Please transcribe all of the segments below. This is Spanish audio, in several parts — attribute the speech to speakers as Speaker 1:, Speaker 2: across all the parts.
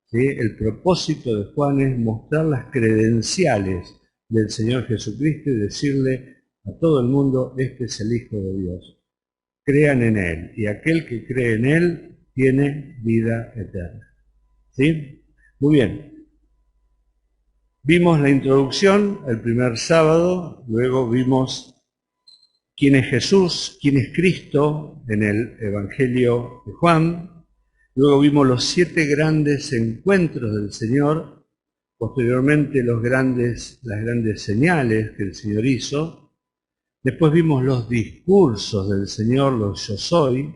Speaker 1: ¿sí? El propósito de Juan es mostrar las credenciales del Señor Jesucristo y decirle a todo el mundo, este es el Hijo de Dios. Crean en Él, y aquel que cree en Él tiene vida eterna. ¿Sí? Muy bien. Vimos la introducción el primer sábado, luego vimos quién es Jesús, quién es Cristo en el Evangelio de Juan, luego vimos los 7 grandes encuentros del Señor, posteriormente las grandes señales que el Señor hizo, después vimos los discursos del Señor, los yo soy,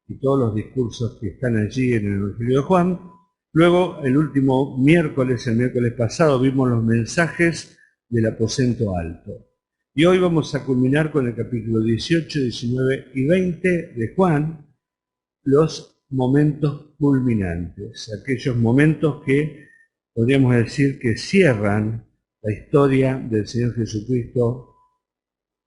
Speaker 1: y todos los discursos que están allí en el Evangelio de Juan. Luego, el último miércoles, el miércoles pasado, vimos los mensajes del aposento alto. Y hoy vamos a culminar con el capítulo 18, 19 y 20 de Juan, los momentos culminantes, aquellos momentos que podríamos decir que cierran la historia del Señor Jesucristo,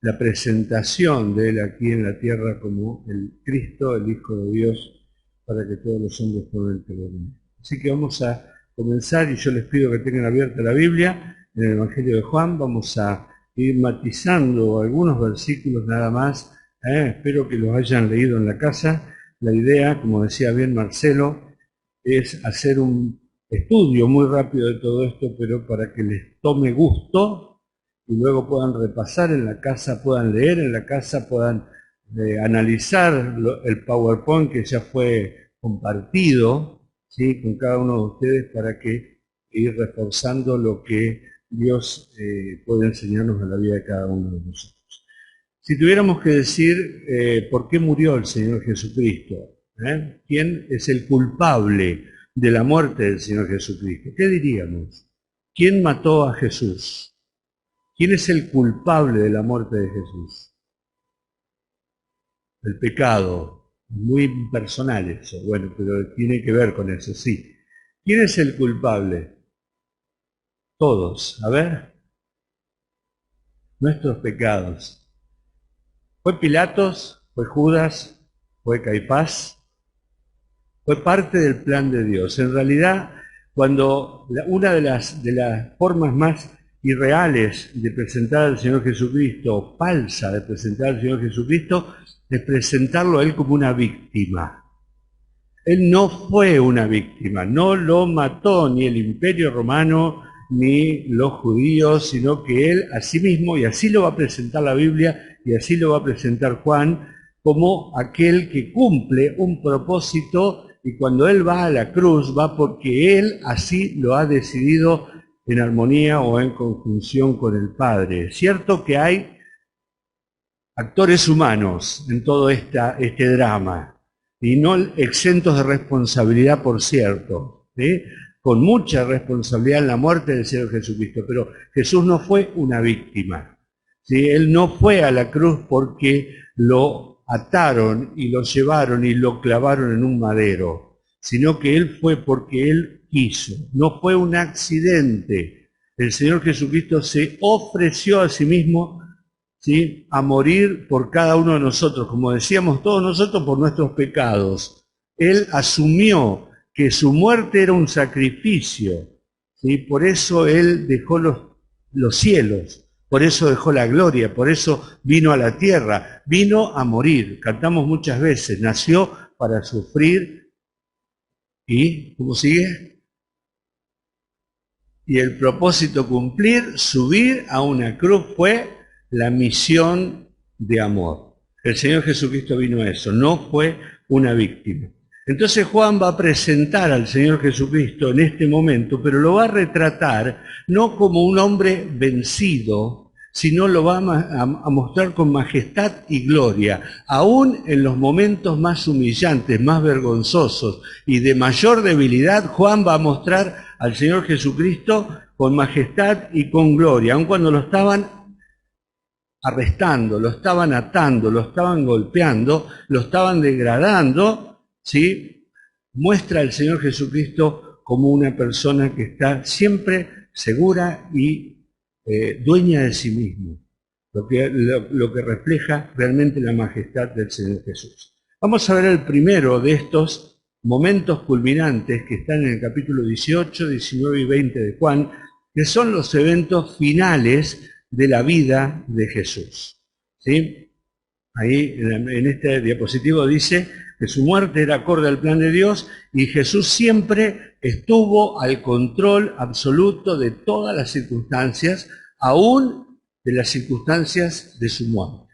Speaker 1: la presentación de Él aquí en la tierra como el Cristo, el Hijo de Dios, para que todos los hombres puedan creer en Él. Así que vamos a comenzar, y yo les pido que tengan abierta la Biblia en el Evangelio de Juan. Vamos a ir matizando algunos versículos nada más. Espero que los hayan leído en la casa. La idea, como decía bien Marcelo, es hacer un estudio muy rápido de todo esto, pero para que les tome gusto y luego puedan repasar en la casa, puedan leer en la casa, puedan analizar el PowerPoint que ya fue compartido, ¿sí?, con cada uno de ustedes, para que ir reforzando lo que Dios puede enseñarnos en la vida de cada uno de nosotros. Si tuviéramos que decir por qué murió el Señor Jesucristo, ¿quién es el culpable de la muerte del Señor Jesucristo? ¿Qué diríamos? ¿Quién mató a Jesús? ¿Quién es el culpable de la muerte de Jesús? El pecado. Muy impersonal eso, bueno, pero tiene que ver con eso, sí. ¿Quién es el culpable? Todos, a ver. Nuestros pecados. ¿Fue Pilatos? ¿Fue Judas? ¿Fue Caifás? Fue parte del plan de Dios. En realidad, cuando una de las formas más irreales de presentar al Señor Jesucristo, falsa de presentar al Señor Jesucristo, es presentarlo a Él como una víctima. Él no fue una víctima, no lo mató ni el Imperio Romano ni los judíos, sino que Él a sí mismo, y así lo va a presentar la Biblia, y así lo va a presentar Juan, como aquel que cumple un propósito, y cuando Él va a la cruz, va porque Él así lo ha decidido en armonía o en conjunción con el Padre. Es cierto que hay actores humanos en todo este drama, y no exentos de responsabilidad, por cierto, ¿sí?, con mucha responsabilidad en la muerte del Señor Jesucristo, pero Jesús no fue una víctima, ¿sí? Él no fue a la cruz porque lo ataron y lo llevaron y lo clavaron en un madero, sino que Él fue porque Él quiso, no fue un accidente. El Señor Jesucristo se ofreció a sí mismo, ¿sí?, a morir por cada uno de nosotros, como decíamos, todos nosotros por nuestros pecados. Él asumió que su muerte era un sacrificio, ¿sí? Por eso Él dejó los cielos, por eso dejó la gloria, por eso vino a la tierra, vino a morir. Cantamos muchas veces, nació para sufrir y, ¿cómo sigue? Y el propósito cumplir, subir a una cruz, fue la misión de amor. El Señor Jesucristo vino a eso, no fue una víctima. Entonces Juan va a presentar al Señor Jesucristo en este momento, pero lo va a retratar no como un hombre vencido, sino lo va a mostrar con majestad y gloria, aún en los momentos más humillantes, más vergonzosos y de mayor debilidad. Juan va a mostrar al Señor Jesucristo con majestad y con gloria, aun cuando lo estaban arrestando, lo estaban atando, lo estaban golpeando, lo estaban degradando, ¿sí? Muestra al Señor Jesucristo como una persona que está siempre segura y dueña de sí mismo, lo que refleja realmente la majestad del Señor Jesús. Vamos a ver el primero de estos momentos culminantes que están en el capítulo 18, 19 y 20 de Juan, que son los eventos finales de la vida de Jesús. ¿Sí? Ahí en este diapositivo dice que su muerte era acorde al plan de Dios y Jesús siempre estuvo al control absoluto de todas las circunstancias, aún de las circunstancias de su muerte.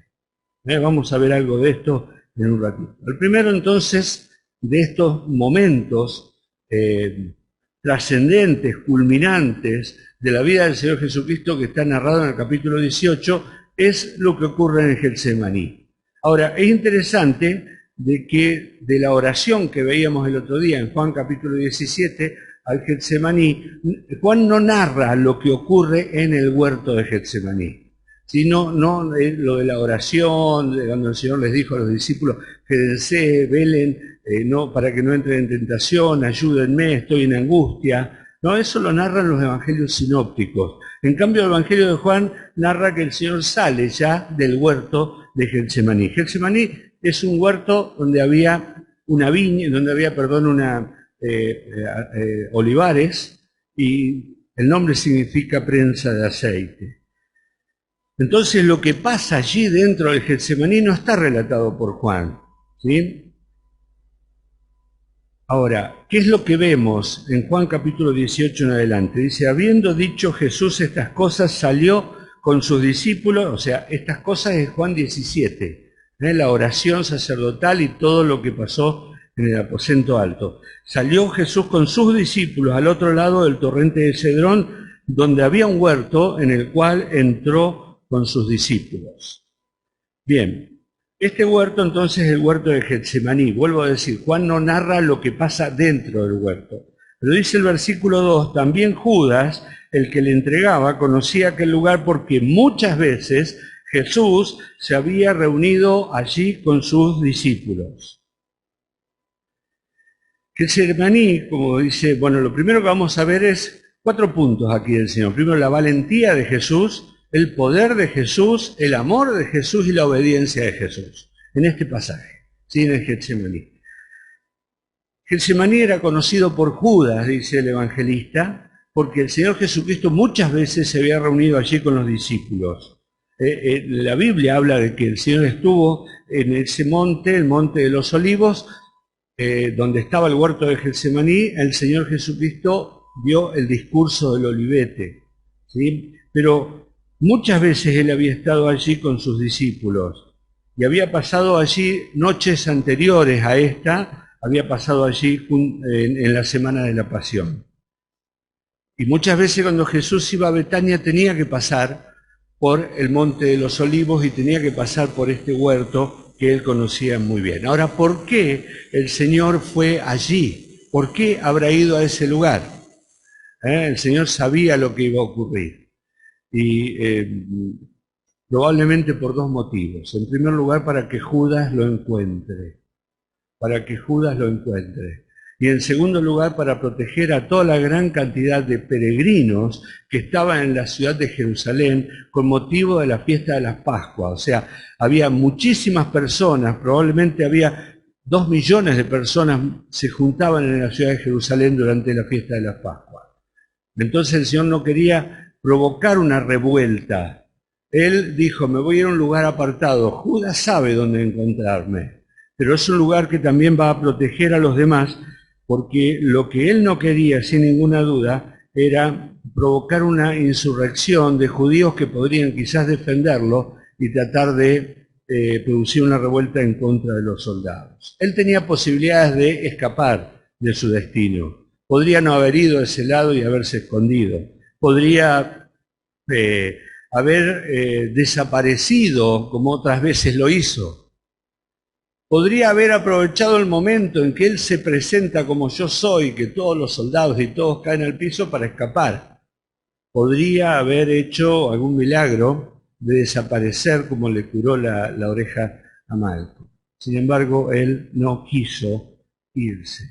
Speaker 1: Vamos a ver algo de esto en un ratito. El primero entonces de estos momentos trascendentes, culminantes de la vida del Señor Jesucristo que está narrado en el capítulo 18 es lo que ocurre en el Getsemaní. Ahora, es interesante de que de la oración que veíamos el otro día en Juan capítulo 17 al Getsemaní, Juan no narra lo que ocurre en el huerto de Getsemaní, sino lo de la oración, cuando el Señor les dijo a los discípulos, quédense, velen, no, para que no entren en tentación, ayúdenme, estoy en angustia. No, eso lo narran los evangelios sinópticos. En cambio, el evangelio de Juan narra que el Señor sale ya del huerto de Getsemaní. Getsemaní es un huerto donde había una viña, olivares, y el nombre significa prensa de aceite. Entonces lo que pasa allí dentro del Getsemaní no está relatado por Juan, ¿sí? Ahora, ¿qué es lo que vemos en Juan capítulo 18 en adelante? Dice, habiendo dicho Jesús estas cosas, salió con sus discípulos, o sea, estas cosas es Juan 17, la oración sacerdotal y todo lo que pasó en el aposento alto. Salió Jesús con sus discípulos al otro lado del torrente de Cedrón, donde había un huerto en el cual entró con sus discípulos. Bien. Este huerto entonces es el huerto de Getsemaní. Vuelvo a decir, Juan no narra lo que pasa dentro del huerto. Pero dice el versículo 2, también Judas, el que le entregaba, conocía aquel lugar porque muchas veces Jesús se había reunido allí con sus discípulos. Getsemaní, como dice, bueno, lo primero que vamos a ver es 4 puntos aquí del Señor. Primero, la valentía de Jesús, el poder de Jesús, el amor de Jesús y la obediencia de Jesús, en este pasaje, ¿sí? En el Getsemaní. Getsemaní era conocido por Judas, dice el evangelista, porque el Señor Jesucristo muchas veces se había reunido allí con los discípulos. La Biblia habla de que el Señor estuvo en ese monte, el monte de los olivos, donde estaba el huerto de Getsemaní. El Señor Jesucristo dio el discurso del olivete, ¿sí? Pero muchas veces Él había estado allí con sus discípulos y había pasado allí noches anteriores a esta, había pasado allí en la semana de la Pasión. Y muchas veces cuando Jesús iba a Betania tenía que pasar por el monte de los olivos y tenía que pasar por este huerto que Él conocía muy bien. Ahora, ¿por qué el Señor fue allí? ¿Por qué habrá ido a ese lugar? El Señor sabía lo que iba a ocurrir. Y probablemente por 2 motivos. En primer lugar, para que Judas lo encuentre. Para que Judas lo encuentre. Y en segundo lugar, para proteger a toda la gran cantidad de peregrinos que estaban en la ciudad de Jerusalén con motivo de la fiesta de las Pascuas. O sea, había muchísimas personas, probablemente había 2 millones de personas se juntaban en la ciudad de Jerusalén durante la fiesta de las Pascuas. Entonces el Señor no quería provocar una revuelta. Él dijo, me voy a ir a un lugar apartado. Judas sabe dónde encontrarme, pero es un lugar que también va a proteger a los demás, porque lo que él no quería, sin ninguna duda, era provocar una insurrección de judíos que podrían quizás defenderlo y tratar de producir una revuelta en contra de los soldados. Él tenía posibilidades de escapar de su destino. Podría no haber ido a ese lado y haberse escondido. Podría haber desaparecido como otras veces lo hizo. Podría haber aprovechado el momento en que Él se presenta como yo soy, que todos los soldados y todos caen al piso para escapar. Podría haber hecho algún milagro de desaparecer como le curó la oreja a Malco. Sin embargo, Él no quiso irse.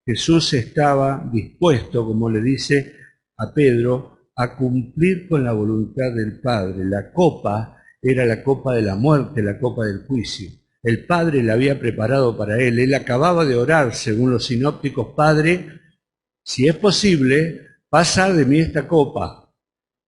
Speaker 1: Jesús estaba dispuesto, como le dice a Pedro, a cumplir con la voluntad del Padre. La copa era la copa de la muerte, la copa del juicio. el Padre la había preparado para él. Él acababa de orar, según los sinópticos: Padre, si es posible, pasa de mí esta copa.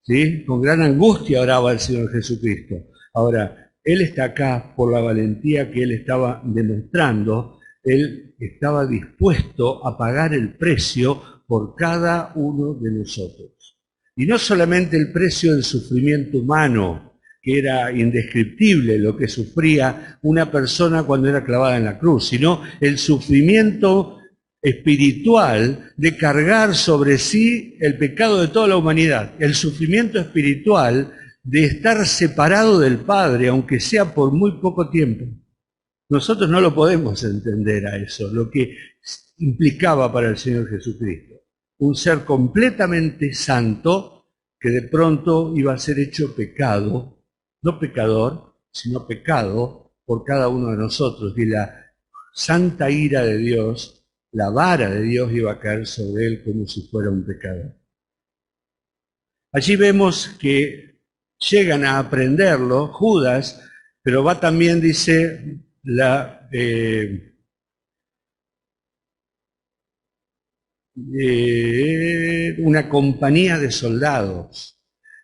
Speaker 1: ¿Sí? Con gran angustia oraba el Señor Jesucristo. Ahora, Él está acá por la valentía que Él estaba demostrando. Él estaba dispuesto a pagar el precio por cada uno de nosotros. Y no solamente el precio del sufrimiento humano, que era indescriptible lo que sufría una persona cuando era clavada en la cruz, sino el sufrimiento espiritual de cargar sobre sí el pecado de toda la humanidad, el sufrimiento espiritual de estar separado del Padre, aunque sea por muy poco tiempo. Nosotros no lo podemos entender a eso, lo que implicaba para el Señor Jesucristo. Un ser completamente santo que de pronto iba a ser hecho pecado, no pecador, sino pecado por cada uno de nosotros. Y la santa ira de Dios, la vara de Dios, iba a caer sobre él como si fuera un pecador. Allí vemos que llegan a aprenderlo Judas, pero va también, dice, una compañía de soldados.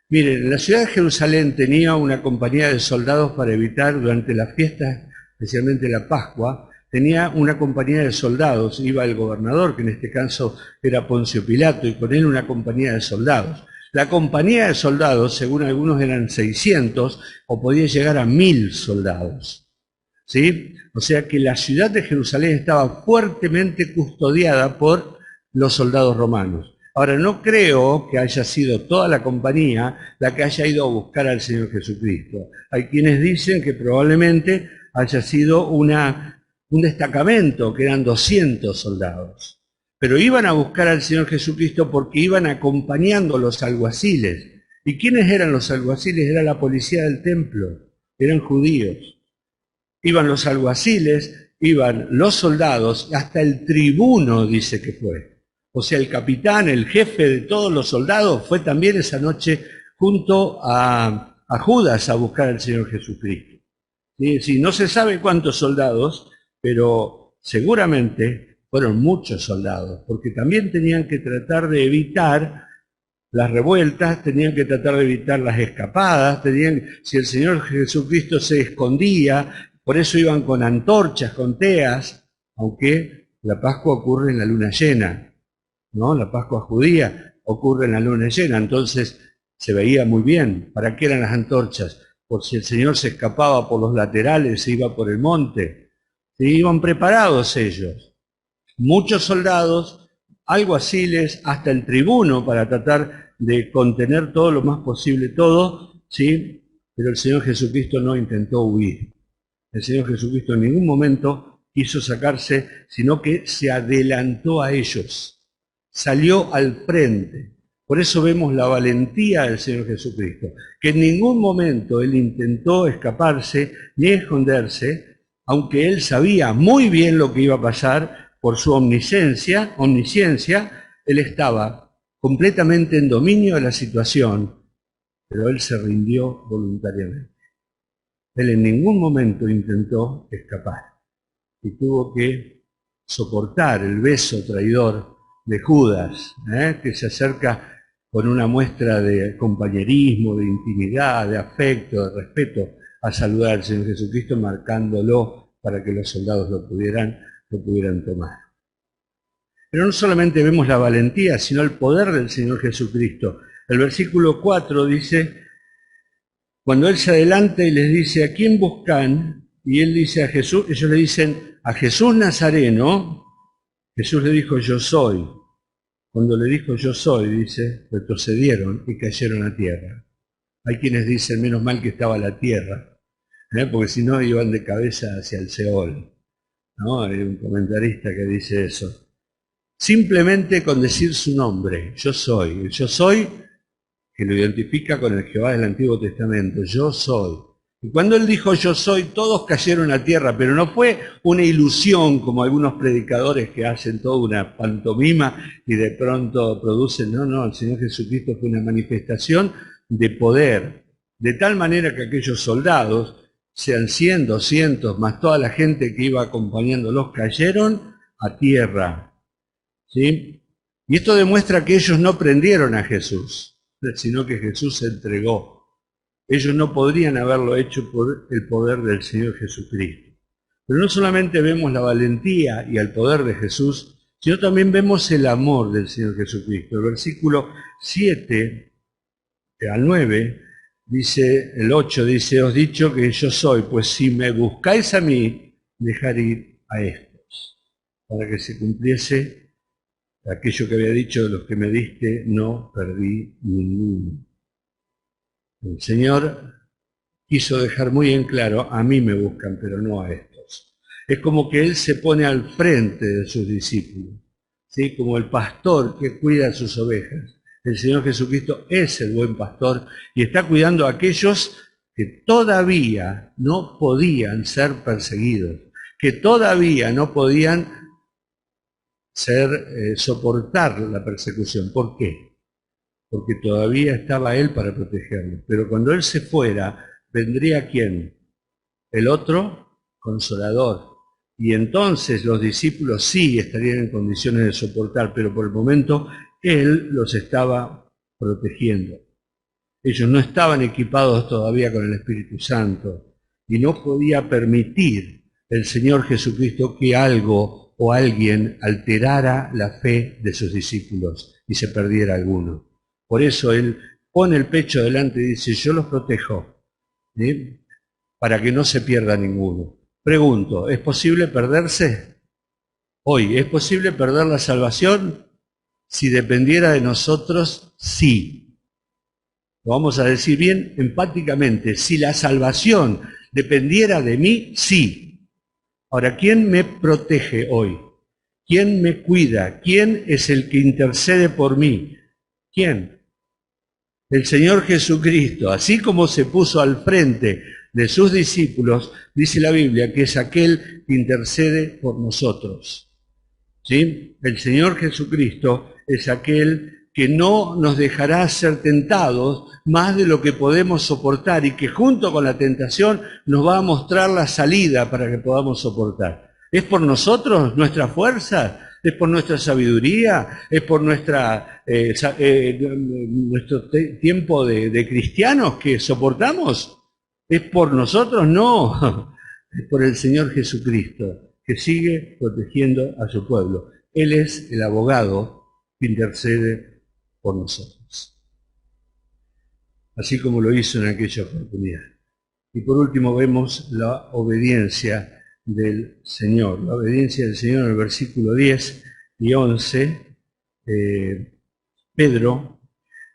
Speaker 1: Miren, la ciudad de Jerusalén tenía una compañía de soldados para evitar durante las fiestas, especialmente la Pascua, tenía una compañía de soldados. Iba el gobernador, que en este caso era Poncio Pilato, y con él una compañía de soldados. La compañía de soldados, según algunos, eran 600 o podía llegar a 1000 soldados. ¿Sí? O sea que la ciudad de Jerusalén estaba fuertemente custodiada por los soldados romanos. Ahora, no creo que haya sido toda la compañía la que haya ido a buscar al Señor Jesucristo. Hay quienes dicen que probablemente haya sido un destacamento, que eran 200 soldados. Pero iban a buscar al Señor Jesucristo porque iban acompañando los alguaciles. ¿Y quiénes eran los alguaciles? Era la policía del templo, eran judíos. Iban los alguaciles, iban los soldados, hasta el tribuno dice que fue. O sea, el capitán, el jefe de todos los soldados, fue también esa noche junto a Judas a buscar al Señor Jesucristo. ¿Sí? No se sabe cuántos soldados, pero seguramente fueron muchos soldados, porque también tenían que tratar de evitar las revueltas, tenían que tratar de evitar las escapadas, si el Señor Jesucristo se escondía, por eso iban con antorchas, con teas, aunque la Pascua ocurre en la luna llena, ¿no? La Pascua judía ocurre en la luna llena, entonces se veía muy bien. ¿Para qué eran las antorchas? Por si el Señor se escapaba por los laterales, se iba por el monte. ¿Sí? Iban preparados ellos. Muchos soldados, alguaciles, hasta el tribuno para tratar de contener todo lo más posible todo, ¿sí? Pero el Señor Jesucristo no intentó huir. El Señor Jesucristo en ningún momento quiso sacarse, sino que se adelantó a ellos, salió al frente. Por eso vemos la valentía del Señor Jesucristo, que en ningún momento Él intentó escaparse ni esconderse, aunque Él sabía muy bien lo que iba a pasar por su omnisciencia, Él estaba completamente en dominio de la situación, pero Él se rindió voluntariamente. Él en ningún momento intentó escapar y tuvo que soportar el beso traidor de Judas, que se acerca con una muestra de compañerismo, de intimidad, de afecto, de respeto, a saludar al Señor Jesucristo, marcándolo para que los soldados lo pudieran tomar. Pero no solamente vemos la valentía, sino el poder del Señor Jesucristo. El versículo 4 dice: cuando Él se adelanta y les dice, ¿a quién buscan? Y Él dice a Jesús, ellos le dicen, a Jesús Nazareno. Jesús le dijo, yo soy. Cuando le dijo yo soy, dice, retrocedieron y cayeron a tierra. Hay quienes dicen, menos mal que estaba la tierra, porque si no iban de cabeza hacia el Seol, ¿no? Hay un comentarista que dice eso. Simplemente con decir su nombre, yo soy. El yo soy, que lo identifica con el Jehová del Antiguo Testamento, yo soy. Y cuando Él dijo yo soy, todos cayeron a tierra, pero no fue una ilusión como algunos predicadores que hacen toda una pantomima y de pronto producen, no, el Señor Jesucristo fue una manifestación de poder, de tal manera que aquellos soldados sean 100, 200, más toda la gente que iba acompañándolos, cayeron a tierra. ¿Sí? Y esto demuestra que ellos no prendieron a Jesús, sino que Jesús se entregó. Ellos no podrían haberlo hecho por el poder del Señor Jesucristo. Pero no solamente vemos la valentía y el poder de Jesús, sino también vemos el amor del Señor Jesucristo. El versículo 7 al 9, dice, el 8 dice, os he dicho que yo soy, pues si me buscáis a mí, dejar ir a estos, para que se cumpliese aquello que había dicho, de los que me diste, no perdí ninguno. El Señor quiso dejar muy en claro, a mí me buscan, pero no a estos. Es como que Él se pone al frente de sus discípulos, ¿sí? Como el pastor que cuida a sus ovejas. El Señor Jesucristo es el buen pastor y está cuidando a aquellos que todavía no podían ser perseguidos, que todavía no podían soportar la persecución. ¿Por qué? Porque todavía estaba Él para protegerlos. Pero cuando Él se fuera, vendría ¿quién? El otro consolador. Y entonces los discípulos sí estarían en condiciones de soportar, pero por el momento Él los estaba protegiendo. Ellos no estaban equipados todavía con el Espíritu Santo y no podía permitir el Señor Jesucristo que algo o alguien alterara la fe de sus discípulos y se perdiera alguno. Por eso Él pone el pecho delante y dice, yo los protejo, ¿sí? Para que no se pierda ninguno. Pregunto, ¿es posible perderse hoy? ¿Es posible perder la salvación? Si dependiera de nosotros, sí. Lo vamos a decir bien empáticamente. Si la salvación dependiera de mí, sí. Ahora, ¿quién me protege hoy? ¿Quién me cuida? ¿Quién es el que intercede por mí? ¿Quién? El Señor Jesucristo. Así como se puso al frente de sus discípulos, dice la Biblia que es aquel que intercede por nosotros. ¿Sí? El Señor Jesucristo es aquel que no nos dejará ser tentados más de lo que podemos soportar y que junto con la tentación nos va a mostrar la salida para que podamos soportar. ¿Es por nosotros, nuestra fuerza? ¿Es por nuestra sabiduría? ¿Es por nuestro tiempo de cristianos que soportamos? ¿Es por nosotros? No, es por el Señor Jesucristo, que sigue protegiendo a su pueblo. Él es el abogado que intercede por nosotros, así como lo hizo en aquella oportunidad. Y por último vemos la obediencia del Señor. La obediencia del Señor en el versículo 10 y 11. Pedro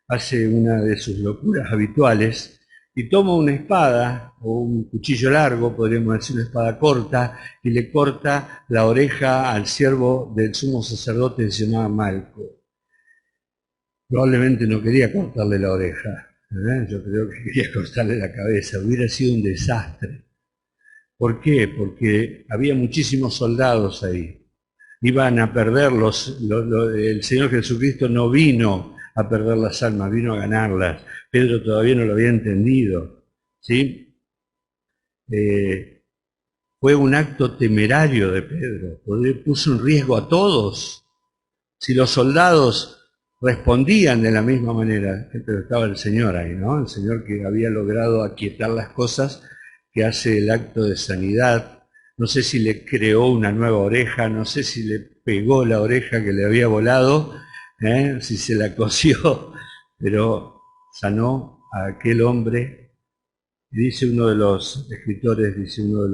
Speaker 1: hace una de sus locuras habituales y toma una espada o un cuchillo largo, podríamos decir una espada corta, y le corta la oreja al siervo del sumo sacerdote que se llamaba Malco. Probablemente no quería cortarle la oreja, yo creo que quería cortarle la cabeza, hubiera sido un desastre. ¿Por qué? Porque había muchísimos soldados ahí. Iban a perderlos, el Señor Jesucristo no vino a perder las almas, vino a ganarlas. Pedro todavía no lo había entendido, ¿sí? Fue un acto temerario de Pedro, porque puso en riesgo a todos. Si los soldados respondían de la misma manera, pero estaba el Señor ahí, ¿no? El Señor que había logrado aquietar las cosas, que hace el acto de sanidad. No sé si le creó una nueva oreja, no sé si le pegó la oreja que le había volado, si se la cosió, pero sanó a aquel hombre. Y dice uno de los escritores, dice uno de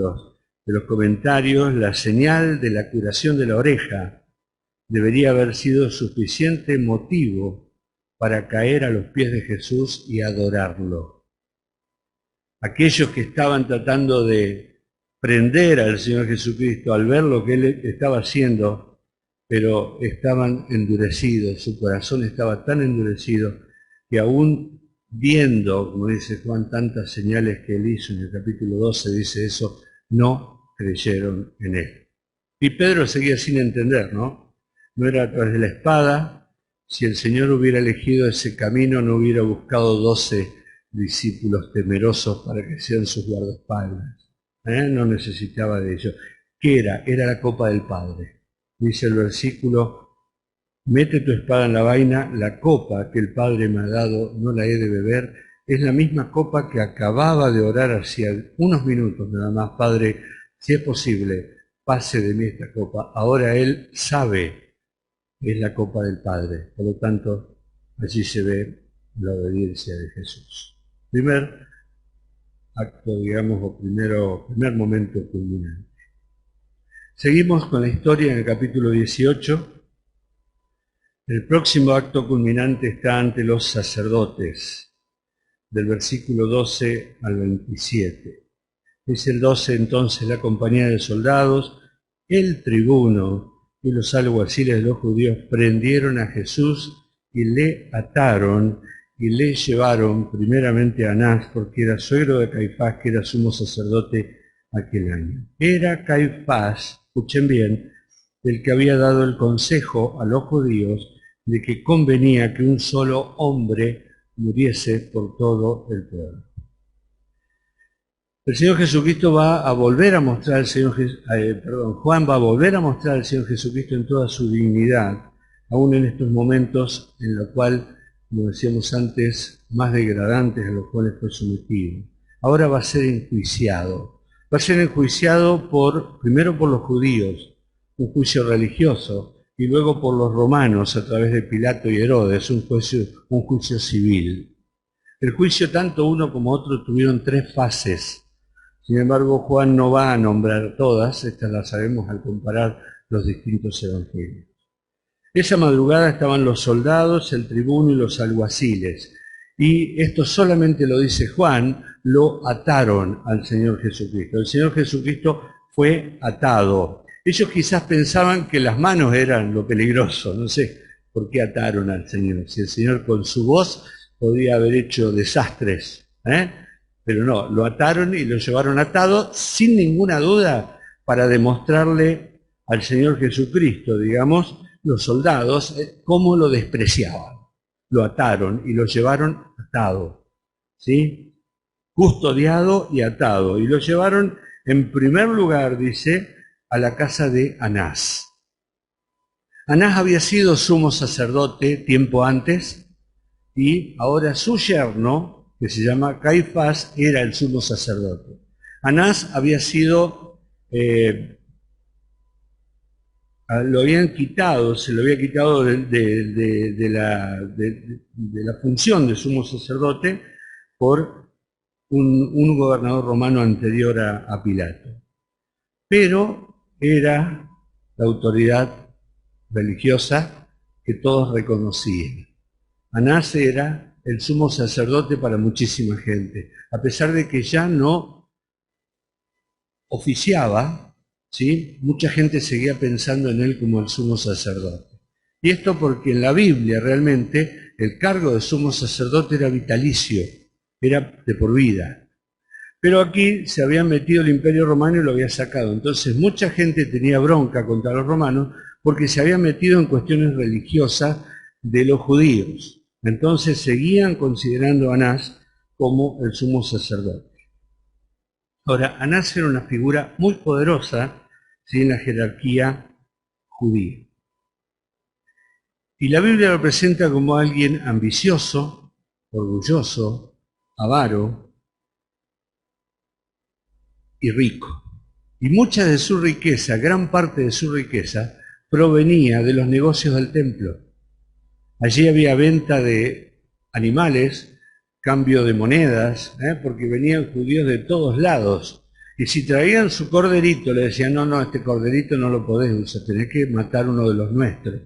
Speaker 1: los comentarios, la señal de la curación de la oreja debería haber sido suficiente motivo para caer a los pies de Jesús y adorarlo. Aquellos que estaban tratando de prender al Señor Jesucristo al ver lo que Él estaba haciendo, pero estaban endurecidos, su corazón estaba tan endurecido que aún viendo, como dice Juan, tantas señales que Él hizo, en el capítulo 12 dice eso, no creyeron en Él. Y Pedro seguía sin entender, ¿no? No era a través de la espada. Si el Señor hubiera elegido ese camino, no hubiera buscado 12 discípulos temerosos para que sean sus guardaespaldas. No necesitaba de ellos. ¿Qué era? Era la copa del Padre. Dice el versículo: mete tu espada en la vaina, la copa que el Padre me ha dado no la he de beber. Es la misma copa que acababa de orar hacía unos minutos nada más. Padre, si es posible, pase de mí esta copa. Ahora Él sabe, es la copa del Padre. Por lo tanto, allí se ve la obediencia de Jesús. Primer acto, digamos, o primer momento culminante. Seguimos con la historia en el capítulo 18. El próximo acto culminante está ante los sacerdotes, del versículo 12 al 27. Dice el 12: entonces la compañía de soldados, el tribuno y los alguaciles de los judíos prendieron a Jesús y le ataron y le llevaron primeramente a Anás, porque era suegro de Caifás, que era sumo sacerdote aquel año. Era Caifás, escuchen bien, el que había dado el consejo a los judíos de que convenía que un solo hombre muriese por todo el pueblo. El Señor Jesucristo va a volver a mostrar al Juan va a volver a mostrar al Señor Jesucristo en toda su dignidad, aún en estos momentos en los cuales, como decíamos antes, más degradantes a los cuales fue sometido. Ahora va a ser enjuiciado. Va a ser enjuiciado primero por los judíos, un juicio religioso, y luego por los romanos a través de Pilato y Herodes, un juicio civil. El juicio, tanto uno como otro, tuvieron 3 fases. Sin embargo, Juan no va a nombrar todas, estas las sabemos al comparar los distintos evangelios. Esa madrugada estaban los soldados, el tribuno y los alguaciles. Y esto solamente lo dice Juan, lo ataron al Señor Jesucristo. El Señor Jesucristo fue atado. Ellos quizás pensaban que las manos eran lo peligroso, no sé por qué ataron al Señor. Si el Señor con su voz podía haber hecho desastres, pero no, lo ataron y lo llevaron atado sin ninguna duda para demostrarle al Señor Jesucristo, digamos, los soldados, cómo lo despreciaban. Lo ataron y lo llevaron atado, ¿sí? Custodiado y atado. Y lo llevaron en primer lugar, dice, a la casa de Anás. Anás había sido sumo sacerdote tiempo antes y ahora su yerno, que se llama Caifás, era el sumo sacerdote. Anás había sido, lo habían quitado, se lo había quitado de la función de sumo sacerdote por un gobernador romano anterior a Pilato. Pero era la autoridad religiosa que todos reconocían. Anás era el sumo sacerdote para muchísima gente, a pesar de que ya no oficiaba, ¿sí? Mucha gente seguía pensando en él como el sumo sacerdote. Y esto porque en la Biblia realmente el cargo de sumo sacerdote era vitalicio, era de por vida. Pero aquí se había metido el Imperio Romano y lo había sacado. Entonces mucha gente tenía bronca contra los romanos porque se había metido en cuestiones religiosas de los judíos. Entonces seguían considerando a Anás como el sumo sacerdote. Ahora, Anás era una figura muy poderosa, ¿sí?, en la jerarquía judía. Y la Biblia lo presenta como alguien ambicioso, orgulloso, avaro y rico. Y mucha de su riqueza, gran parte de su riqueza, provenía de los negocios del templo. Allí había venta de animales, cambio de monedas, porque venían judíos de todos lados. Y si traían su corderito, le decían, no, este corderito no lo podés usar, tenés que matar uno de los nuestros.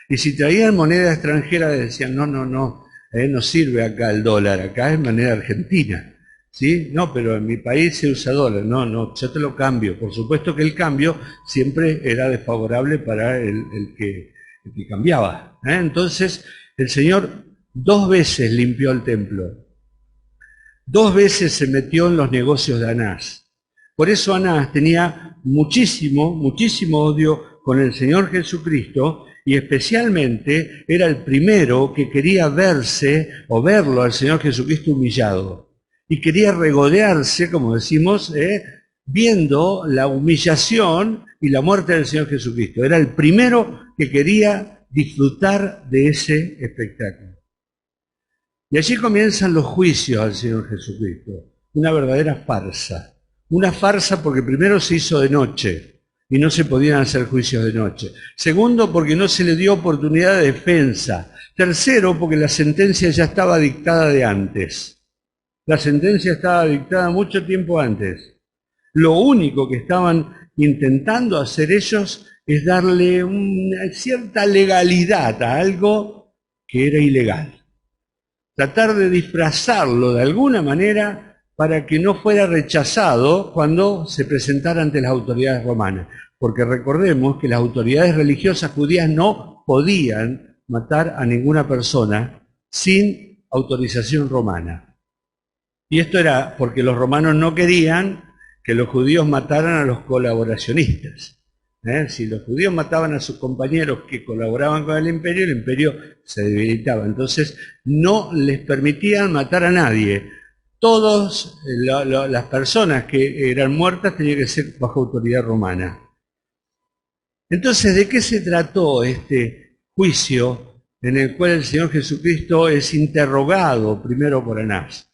Speaker 1: Y si traían moneda extranjera, le decían, no sirve acá el dólar, acá es moneda argentina. ¿Sí? No, pero en mi país se usa dólar. No, yo te lo cambio. Por supuesto que el cambio siempre era desfavorable para el que cambiaba. Entonces, el Señor 2 veces limpió el templo. 2 veces se metió en los negocios de Anás. Por eso Anás tenía muchísimo odio con el Señor Jesucristo y especialmente era el primero que quería verse o verlo al Señor Jesucristo humillado. Y quería regodearse, como decimos, viendo la humillación y la muerte del Señor Jesucristo. Era el primero que quería disfrutar de ese espectáculo. Y allí comienzan los juicios al Señor Jesucristo. Una verdadera farsa. Una farsa porque primero se hizo de noche y no se podían hacer juicios de noche. Segundo, porque no se le dio oportunidad de defensa. Tercero, porque la sentencia ya estaba dictada de antes. La sentencia estaba dictada mucho tiempo antes. Lo único que estaban intentando hacer ellos es darle una cierta legalidad a algo que era ilegal. Tratar de disfrazarlo de alguna manera para que no fuera rechazado cuando se presentara ante las autoridades romanas. Porque recordemos que las autoridades religiosas judías no podían matar a ninguna persona sin autorización romana. Y esto era porque los romanos no querían que los judíos mataran a los colaboracionistas. Si los judíos mataban a sus compañeros que colaboraban con el imperio se debilitaba. Entonces no les permitían matar a nadie. Todas las personas que eran muertas tenían que ser bajo autoridad romana. Entonces, ¿de qué se trató este juicio en el cual el Señor Jesucristo es interrogado primero por Anás?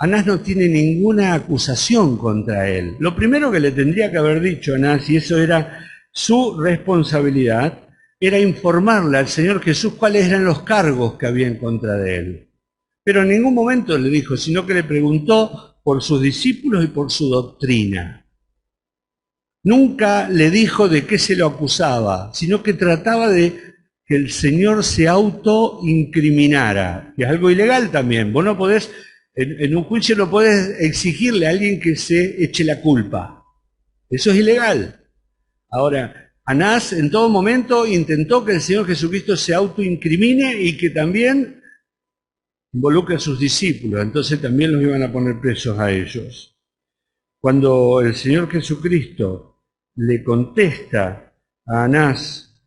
Speaker 1: Anás no tiene ninguna acusación contra él. Lo primero que le tendría que haber dicho a Anás, y eso era su responsabilidad, era informarle al Señor Jesús cuáles eran los cargos que había en contra de él. Pero en ningún momento le dijo, sino que le preguntó por sus discípulos y por su doctrina. Nunca le dijo de qué se lo acusaba, sino que trataba de que el Señor se autoincriminara, que es algo ilegal también. Vos no podés... En un juicio no podés exigirle a alguien que se eche la culpa. Eso es ilegal. Ahora, Anás en todo momento intentó que el Señor Jesucristo se autoincrimine y que también involucre a sus discípulos. Entonces también los iban a poner presos a ellos. Cuando el Señor Jesucristo le contesta a Anás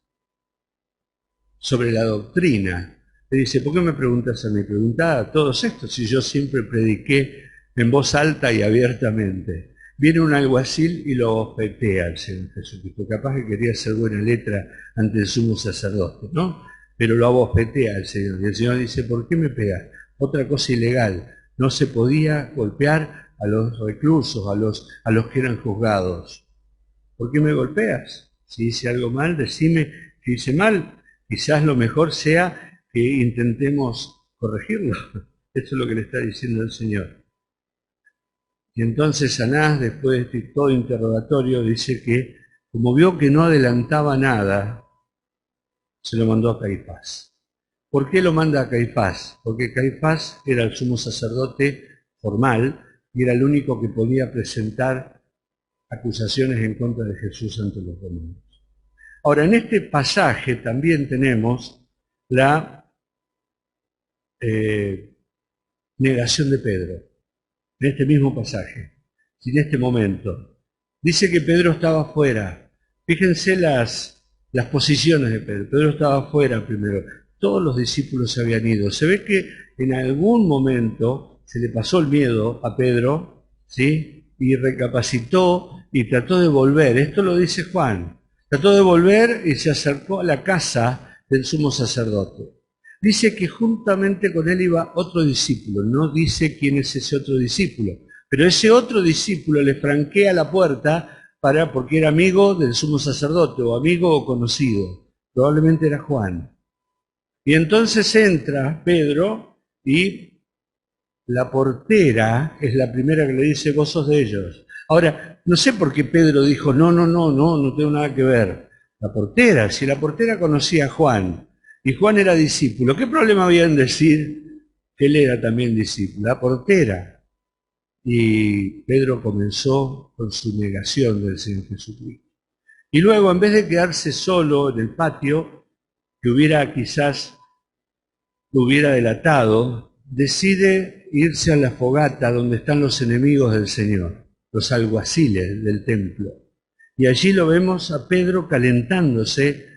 Speaker 1: sobre la doctrina, le dice, ¿por qué me preguntas a mí? Preguntá a todos estos, si yo siempre prediqué en voz alta y abiertamente. Viene un alguacil y lo bofetea al Señor Jesucristo. Capaz que quería hacer buena letra ante el sumo sacerdote, ¿no? Pero lo abofetea al Señor. Y el Señor dice, ¿por qué me pegas? Otra cosa ilegal. No se podía golpear a los reclusos, a los que eran juzgados. ¿Por qué me golpeas? Si hice algo mal, decime que hice mal. Quizás lo mejor sea que intentemos corregirlo. Eso es lo que le está diciendo el Señor. Y entonces Anás, después de todo interrogatorio, dice que como vio que no adelantaba nada, se lo mandó a Caifás. ¿Por qué lo manda a Caifás? Porque Caifás era el sumo sacerdote formal y era el único que podía presentar acusaciones en contra de Jesús ante los romanos. Ahora, en este pasaje también tenemos la negación de Pedro, en este mismo pasaje, en este momento. Dice que Pedro estaba afuera. Fíjense las posiciones de Pedro. Pedro estaba afuera primero. Todos los discípulos se habían ido. Se ve que en algún momento se le pasó el miedo a Pedro, ¿sí? Y recapacitó y trató de volver. Esto lo dice Juan. Trató de volver y se acercó a la casa del sumo sacerdote. Dice que juntamente con él iba otro discípulo, no dice quién es ese otro discípulo, pero ese otro discípulo le franquea la puerta porque era amigo del sumo sacerdote, o amigo o conocido, probablemente era Juan. Y entonces entra Pedro y la portera es la primera que le dice, vos sos de ellos. Ahora, no sé por qué Pedro dijo, no tengo nada que ver. La portera, si la portera conocía a Juan, y Juan era discípulo, ¿qué problema había en decir que él era también discípulo? La portera. Y Pedro comenzó con su negación del Señor Jesucristo. Y luego, en vez de quedarse solo en el patio, que quizás lo hubiera delatado, decide irse a la fogata donde están los enemigos del Señor, los alguaciles del templo. Y allí lo vemos a Pedro calentándose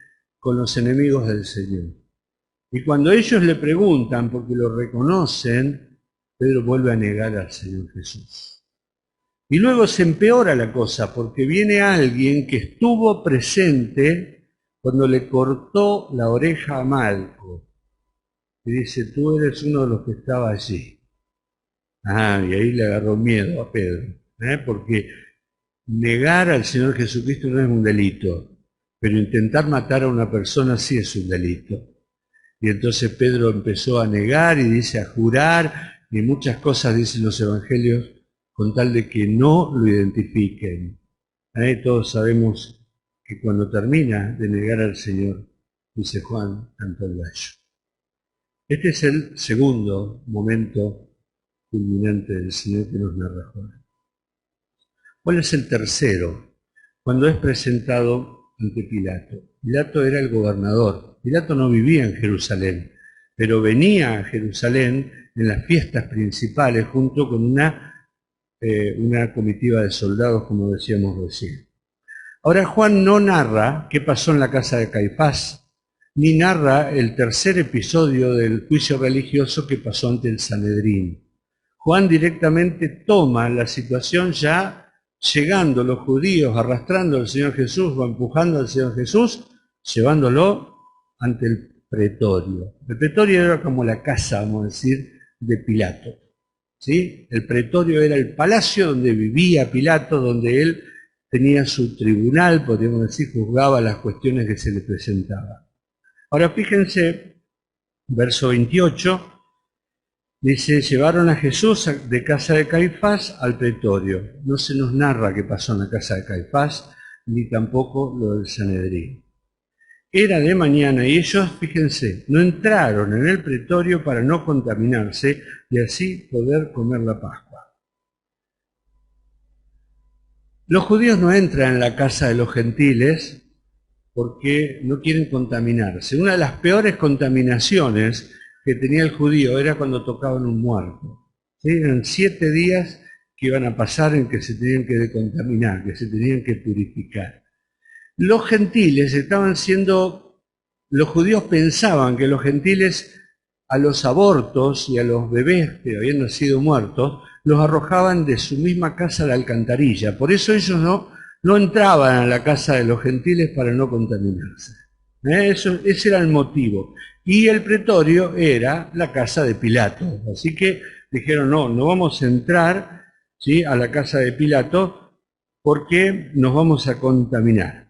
Speaker 1: con los enemigos del Señor. Y cuando ellos le preguntan, porque lo reconocen, Pedro vuelve a negar al Señor Jesús. Y luego se empeora la cosa, porque viene alguien que estuvo presente cuando le cortó la oreja a Malco. Y dice, tú eres uno de los que estaba allí. Ah, y ahí le agarró miedo a Pedro, porque negar al Señor Jesucristo no es un delito, pero intentar matar a una persona sí es un delito. Y entonces Pedro empezó a negar y dice a jurar, y muchas cosas dicen los evangelios, con tal de que no lo identifiquen. Todos sabemos que cuando termina de negar al Señor, dice Juan, cantó el gallo. Este es el segundo momento culminante del Señor que nos narra Juan. ¿Cuál es el tercero? Cuando es presentado ante Pilato. Pilato era el gobernador. Pilato no vivía en Jerusalén, pero venía a Jerusalén en las fiestas principales junto con una comitiva de soldados, como decíamos recién. Ahora Juan no narra qué pasó en la casa de Caifás, ni narra el tercer episodio del juicio religioso que pasó ante el Sanedrín. Juan directamente toma la situación ya llegando los judíos, arrastrando al Señor Jesús o empujando al Señor Jesús, llevándolo ante el pretorio. El pretorio era como la casa, vamos a decir, de Pilato. ¿Sí? El pretorio era el palacio donde vivía Pilato, donde él tenía su tribunal, podríamos decir, juzgaba las cuestiones que se le presentaban. Ahora fíjense, verso 28, dice, llevaron a Jesús de casa de Caifás al pretorio. No se nos narra qué pasó en la casa de Caifás, ni tampoco lo del Sanedrín. Era de mañana y ellos, fíjense, no entraron en el pretorio para no contaminarse y así poder comer la Pascua. Los judíos no entran en la casa de los gentiles porque no quieren contaminarse. Una de las peores contaminaciones que tenía el judío era cuando tocaban un muerto. ¿Sí? Eran 7 días que iban a pasar en que se tenían que decontaminar, que se tenían que purificar. Los gentiles los judíos pensaban que los gentiles a los abortos y a los bebés que habían nacido muertos, los arrojaban de su misma casa a la alcantarilla. Por eso ellos no entraban a la casa de los gentiles para no contaminarse. Ese era el motivo. Y el pretorio era la casa de Pilato. Así que dijeron, no vamos a entrar, ¿sí?, a la casa de Pilato porque nos vamos a contaminar.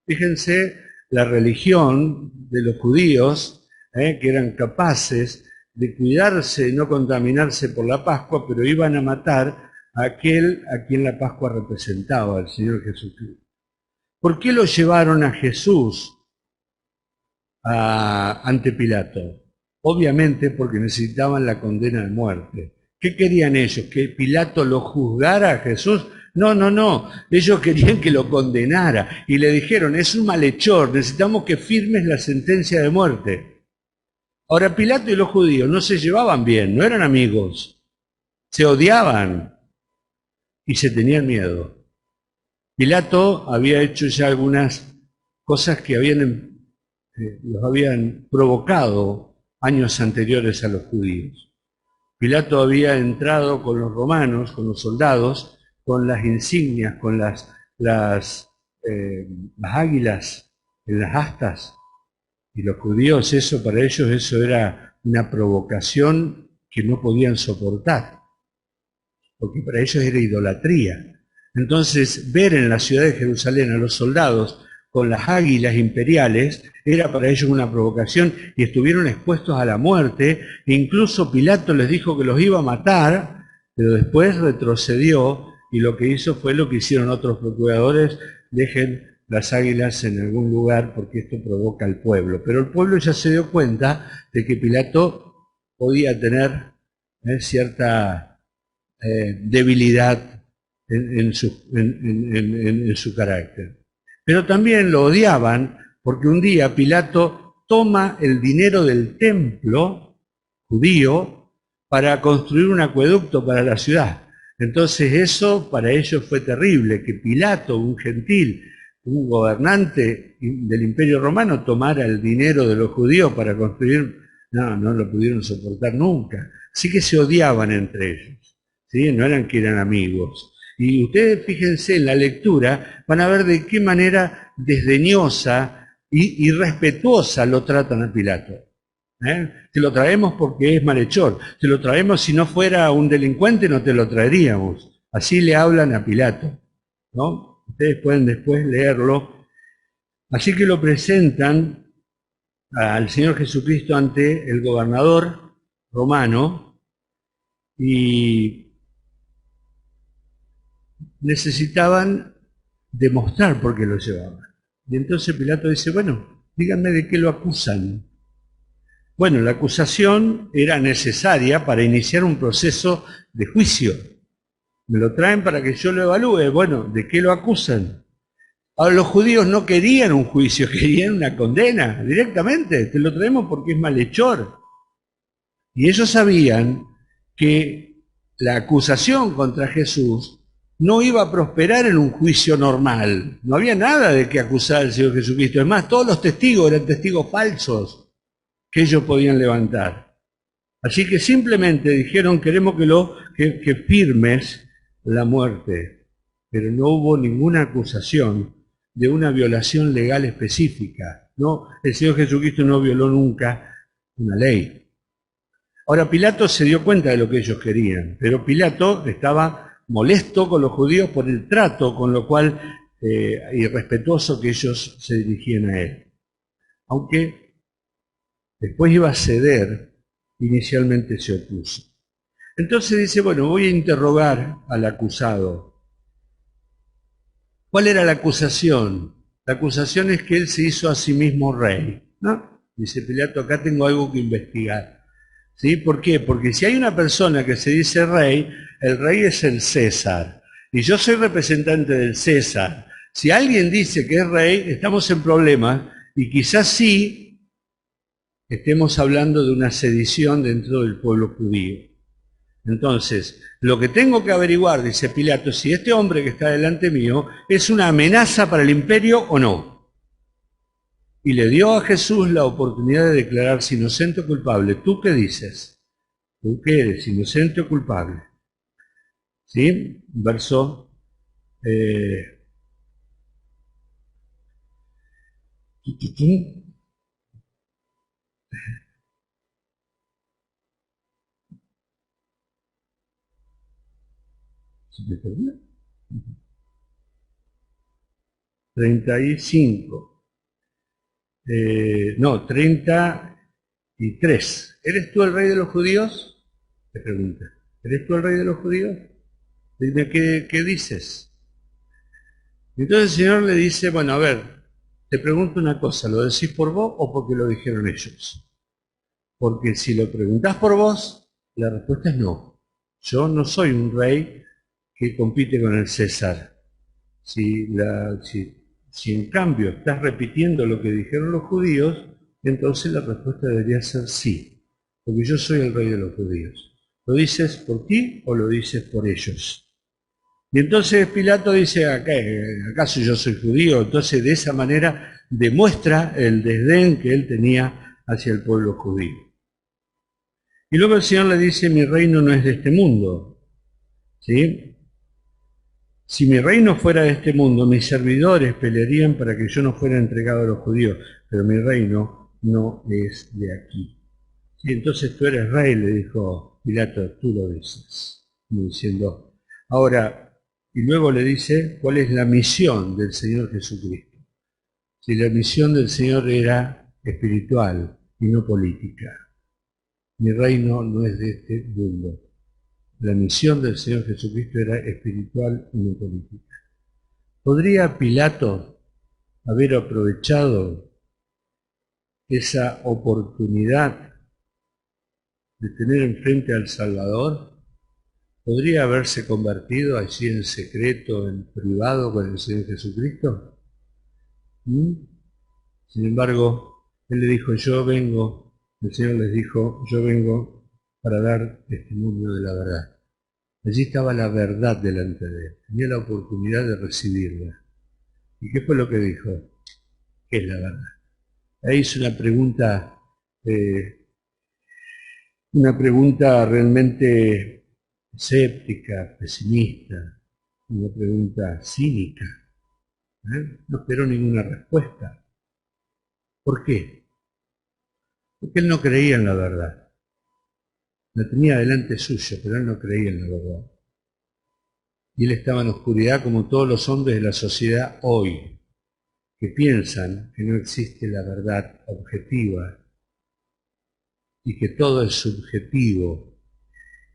Speaker 1: Fíjense la religión de los judíos, que eran capaces de cuidarse y no contaminarse por la Pascua, pero iban a matar a aquel a quien la Pascua representaba, al Señor Jesucristo. ¿Por qué lo llevaron a Jesús ante Pilato? Obviamente porque necesitaban la condena de muerte. ¿Qué querían ellos? ¿Que Pilato lo juzgara a Jesús? No. Ellos querían que lo condenara y le dijeron, es un malhechor, necesitamos que firmes la sentencia de muerte. Ahora, Pilato y los judíos no se llevaban bien, no eran amigos, se odiaban y se tenían miedo. Pilato había hecho ya algunas cosas que los habían provocado años anteriores a los judíos. Pilato había entrado con los romanos, con los soldados, con las insignias, con las águilas en las astas. Y los judíos, para ellos eso era una provocación que no podían soportar, porque para ellos era idolatría. Entonces, ver en la ciudad de Jerusalén a los soldados con las águilas imperiales era para ellos una provocación y estuvieron expuestos a la muerte. Incluso Pilato les dijo que los iba a matar, pero después retrocedió y lo que hizo fue lo que hicieron otros procuradores: dejen las águilas en algún lugar porque esto provoca al pueblo. Pero el pueblo ya se dio cuenta de que Pilato podía tener cierta debilidad en su carácter. Pero también lo odiaban porque un día Pilato toma el dinero del templo judío para construir un acueducto para la ciudad. Entonces eso para ellos fue terrible, que Pilato, un gentil, un gobernante del Imperio Romano tomara el dinero de los judíos para construir, no lo pudieron soportar nunca. Así que se odiaban entre ellos, ¿sí? No eran que eran amigos. Y ustedes fíjense en la lectura, van a ver de qué manera desdeñosa y irrespetuosa lo tratan a Pilato. Te lo traemos porque es malhechor, te lo traemos si no fuera un delincuente no te lo traeríamos. Así le hablan a Pilato, ¿no? Ustedes pueden después leerlo. Así que lo presentan al Señor Jesucristo ante el gobernador romano y necesitaban demostrar por qué lo llevaban. Y entonces Pilato dice, bueno, díganme de qué lo acusan. Bueno, la acusación era necesaria para iniciar un proceso de juicio. Me lo traen para que yo lo evalúe. Bueno, ¿de qué lo acusan? Ahora, los judíos no querían un juicio, querían una condena directamente. Te lo traemos porque es malhechor. Y ellos sabían que la acusación contra Jesús no iba a prosperar en un juicio normal. No había nada de que acusar al Señor Jesucristo. Es más, todos los testigos eran testigos falsos que ellos podían levantar. Así que simplemente dijeron, queremos que firmes la muerte. Pero no hubo ninguna acusación de una violación legal específica. No, el Señor Jesucristo no violó nunca una ley. Ahora, Pilato se dio cuenta de lo que ellos querían, pero Pilato estaba molesto con los judíos por el trato con lo cual irrespetuoso que ellos se dirigían a él. Aunque después iba a ceder, inicialmente se opuso. Entonces dice, bueno, voy a interrogar al acusado. ¿Cuál era la acusación? La acusación es que él se hizo a sí mismo rey, ¿no? Dice Pilato, acá tengo algo que investigar. ¿Sí? ¿Por qué? Porque si hay una persona que se dice rey, el rey es el César. Y yo soy representante del César. Si alguien dice que es rey, estamos en problemas y quizás sí estemos hablando de una sedición dentro del pueblo judío. Entonces, lo que tengo que averiguar, dice Pilato, si este hombre que está delante mío es una amenaza para el imperio o no. Y le dio a Jesús la oportunidad de declararse inocente o culpable. ¿Tú qué dices? ¿Tú qué eres, inocente o culpable? ¿Sí? Verso 35. No, 33. ¿Eres tú el rey de los judíos? Le pregunta. ¿Eres tú el rey de los judíos? Dime qué dices. Entonces el Señor le dice, bueno, a ver, te pregunto una cosa, ¿lo decís por vos o porque lo dijeron ellos? Porque si lo preguntás por vos, la respuesta es no. Yo no soy un rey que compite con el César. Si en cambio estás repitiendo lo que dijeron los judíos, entonces la respuesta debería ser sí, porque yo soy el rey de los judíos. ¿Lo dices por ti o lo dices por ellos? Y entonces Pilato dice, ¿acaso yo soy judío? Entonces de esa manera demuestra el desdén que él tenía hacia el pueblo judío. Y luego el Señor le dice, mi reino no es de este mundo. ¿Sí? Si mi reino fuera de este mundo, mis servidores pelearían para que yo no fuera entregado a los judíos, pero mi reino no es de aquí. Y entonces tú eres rey, le dijo Pilato, tú lo dices. Como diciendo, ahora, y luego le dice, ¿cuál es la misión del Señor Jesucristo? Si la misión del Señor era espiritual y no política. Mi reino no es de este mundo. La misión del Señor Jesucristo era espiritual y no política. ¿Podría Pilato haber aprovechado esa oportunidad de tener enfrente al Salvador? ¿Podría haberse convertido allí en secreto, en privado con el Señor Jesucristo? Sin embargo, él le dijo, el Señor les dijo, yo vengo para dar testimonio de la verdad. Allí estaba la verdad delante de él, tenía la oportunidad de recibirla. ¿Y qué fue lo que dijo? ¿Qué es la verdad? Ahí hizo una pregunta realmente escéptica, pesimista, una pregunta cínica. No esperó ninguna respuesta. ¿Por qué? Porque él no creía en la verdad. La tenía delante suyo, pero él no creía en la verdad. Y él estaba en oscuridad como todos los hombres de la sociedad hoy, que piensan que no existe la verdad objetiva y que todo es subjetivo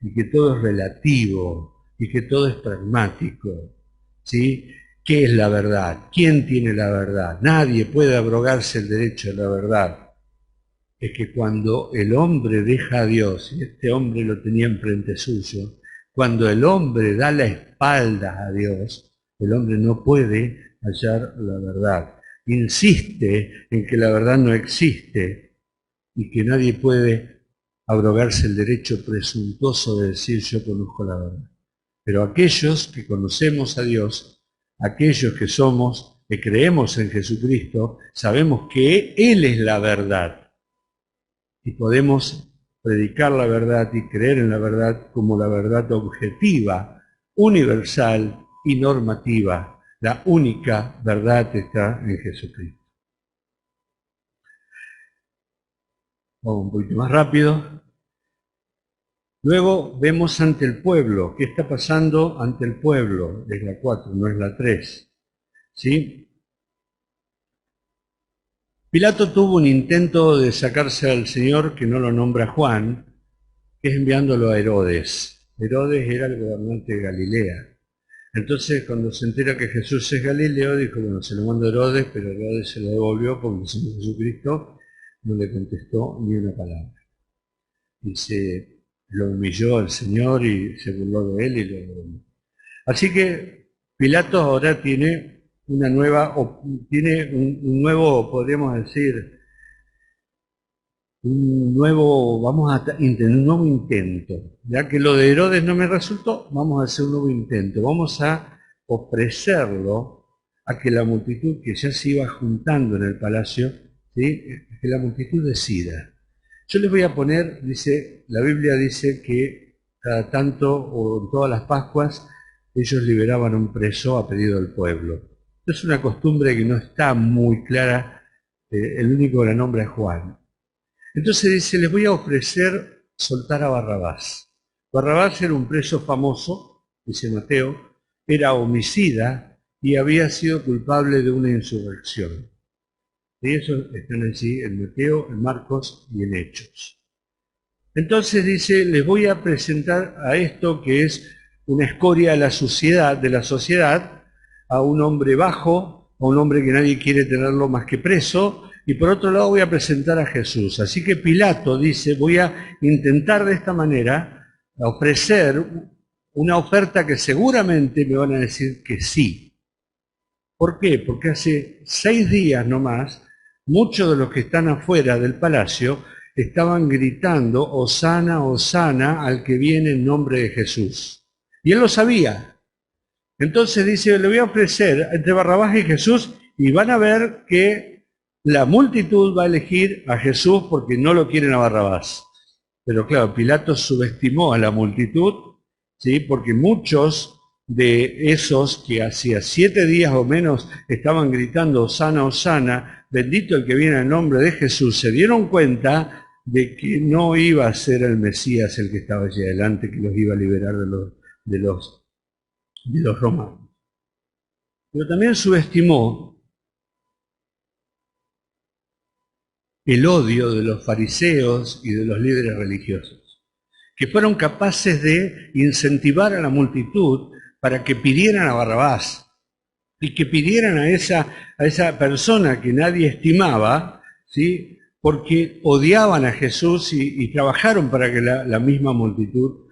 Speaker 1: y que todo es relativo y que todo es pragmático. ¿Sí? ¿Qué es la verdad? ¿Quién tiene la verdad? Nadie puede abrogarse el derecho a la verdad. Es que cuando el hombre deja a Dios, y este hombre lo tenía enfrente suyo, cuando el hombre da la espalda a Dios, el hombre no puede hallar la verdad. Insiste en que la verdad no existe y que nadie puede abrogarse el derecho presuntuoso de decir yo conozco la verdad. Pero aquellos que conocemos a Dios, aquellos que somos, que creemos en Jesucristo, sabemos que Él es la verdad. Y podemos predicar la verdad y creer en la verdad como la verdad objetiva, universal y normativa. La única verdad está en Jesucristo. Vamos un poquito más rápido. Luego vemos ante el pueblo. ¿Qué está pasando ante el pueblo? Es la 4, no es la 3. ¿Sí? Pilato tuvo un intento de sacarse al Señor que no lo nombra Juan, que es enviándolo a Herodes. Herodes era el gobernante de Galilea. Entonces, cuando se entera que Jesús es Galileo, dijo, bueno, se lo mando a Herodes, pero Herodes se lo devolvió porque el Señor Jesucristo no le contestó ni una palabra. Y se lo humilló al Señor y se burló de él y lo devolvió. Así que Pilato ahora tiene un nuevo, podríamos decir, un nuevo intento. Ya que lo de Herodes no me resultó, vamos a hacer un nuevo intento. Vamos a ofrecerlo a que la multitud que ya se iba juntando en el palacio, ¿sí? Que la multitud decida. Yo les voy a poner, la Biblia dice que cada tanto o en todas las Pascuas ellos liberaban a un preso a pedido del pueblo. Es una costumbre que no está muy clara, el único que la nombra es Juan. Entonces dice, les voy a ofrecer soltar a Barrabás. Barrabás era un preso famoso, dice Mateo, era homicida y había sido culpable de una insurrección. Y eso están allí en Mateo, en Marcos y en Hechos. Entonces dice, les voy a presentar a esto que es una escoria de la sociedad, a un hombre bajo, a un hombre que nadie quiere tenerlo más que preso, y por otro lado voy a presentar a Jesús. Así que Pilato dice, voy a intentar de esta manera ofrecer una oferta que seguramente me van a decir que sí. ¿Por qué? Porque hace 6 días nomás, muchos de los que están afuera del palacio estaban gritando, Hosana, Hosana, al que viene en nombre de Jesús. Y él lo sabía. Entonces dice, le voy a ofrecer entre Barrabás y Jesús, y van a ver que la multitud va a elegir a Jesús porque no lo quieren a Barrabás. Pero claro, Pilato subestimó a la multitud, ¿sí? Porque muchos de esos que hacía 7 días o menos estaban gritando, Hosana, Hosana, bendito el que viene en nombre de Jesús, se dieron cuenta de que no iba a ser el Mesías el que estaba allí adelante, que los iba a liberar de los romanos. Pero también subestimó el odio de los fariseos y de los líderes religiosos, que fueron capaces de incentivar a la multitud para que pidieran a Barrabás y que pidieran a esa persona que nadie estimaba, ¿sí? Porque odiaban a Jesús y trabajaron para que la misma multitud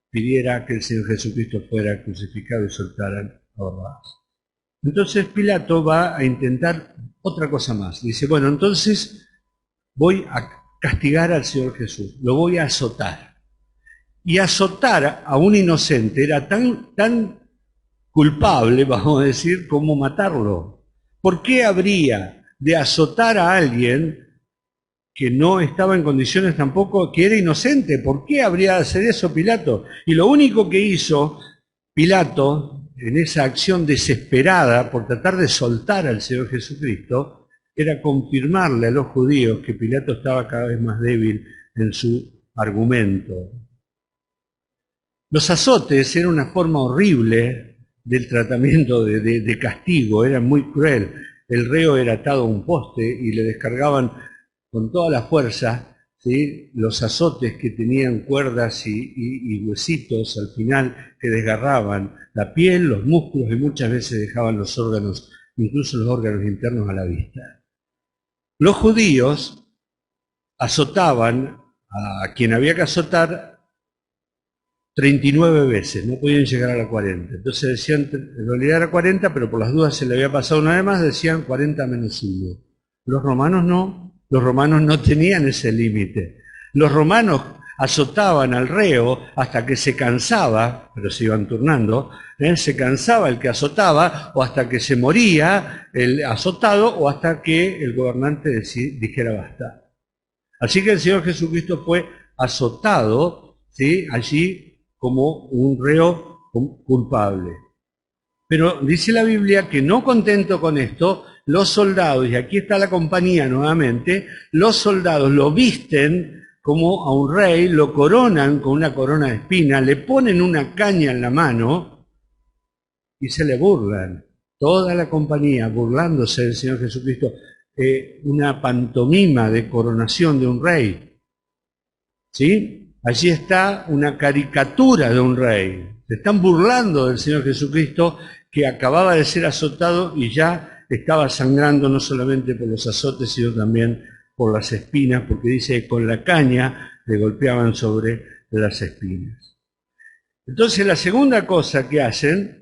Speaker 1: pidiera que el Señor Jesucristo fuera crucificado y soltaran a Barrabás. Entonces Pilato va a intentar otra cosa más. Dice, bueno, entonces voy a castigar al Señor Jesús, lo voy a azotar. Y azotar a un inocente era tan culpable, vamos a decir, como matarlo. ¿Por qué habría de azotar a alguien que no estaba en condiciones tampoco, que era inocente? ¿Por qué habría de hacer eso Pilato? Y lo único que hizo Pilato, en esa acción desesperada por tratar de soltar al Señor Jesucristo, era confirmarle a los judíos que Pilato estaba cada vez más débil en su argumento. Los azotes eran una forma horrible del tratamiento de castigo, era muy cruel. El reo era atado a un poste y le descargaban con toda la fuerza, ¿sí?, los azotes que tenían cuerdas y huesitos al final que desgarraban la piel, los músculos y muchas veces dejaban los órganos, incluso los órganos internos, a la vista. Los judíos azotaban a quien había que azotar 39 veces, no podían llegar a la 40. Entonces decían, en realidad era 40, pero por las dudas se le había pasado una vez más, decían 40 menos 1. Los romanos no tenían ese límite. Los romanos azotaban al reo hasta que se cansaba, pero se iban turnando, se cansaba el que azotaba, o hasta que se moría el azotado, o hasta que el gobernante dijera basta. Así que el Señor Jesucristo fue azotado, ¿sí?, allí como un reo culpable. Pero dice la Biblia que no contento con esto, los soldados, y aquí está la compañía nuevamente, los soldados lo visten como a un rey, lo coronan con una corona de espinas, le ponen una caña en la mano y se le burlan. Toda la compañía burlándose del Señor Jesucristo, una pantomima de coronación de un rey. ¿Sí? Allí está una caricatura de un rey. Se están burlando del Señor Jesucristo, que acababa de ser azotado y ya estaba sangrando no solamente por los azotes, sino también por las espinas, porque dice que con la caña le golpeaban sobre las espinas. Entonces la segunda cosa que hacen,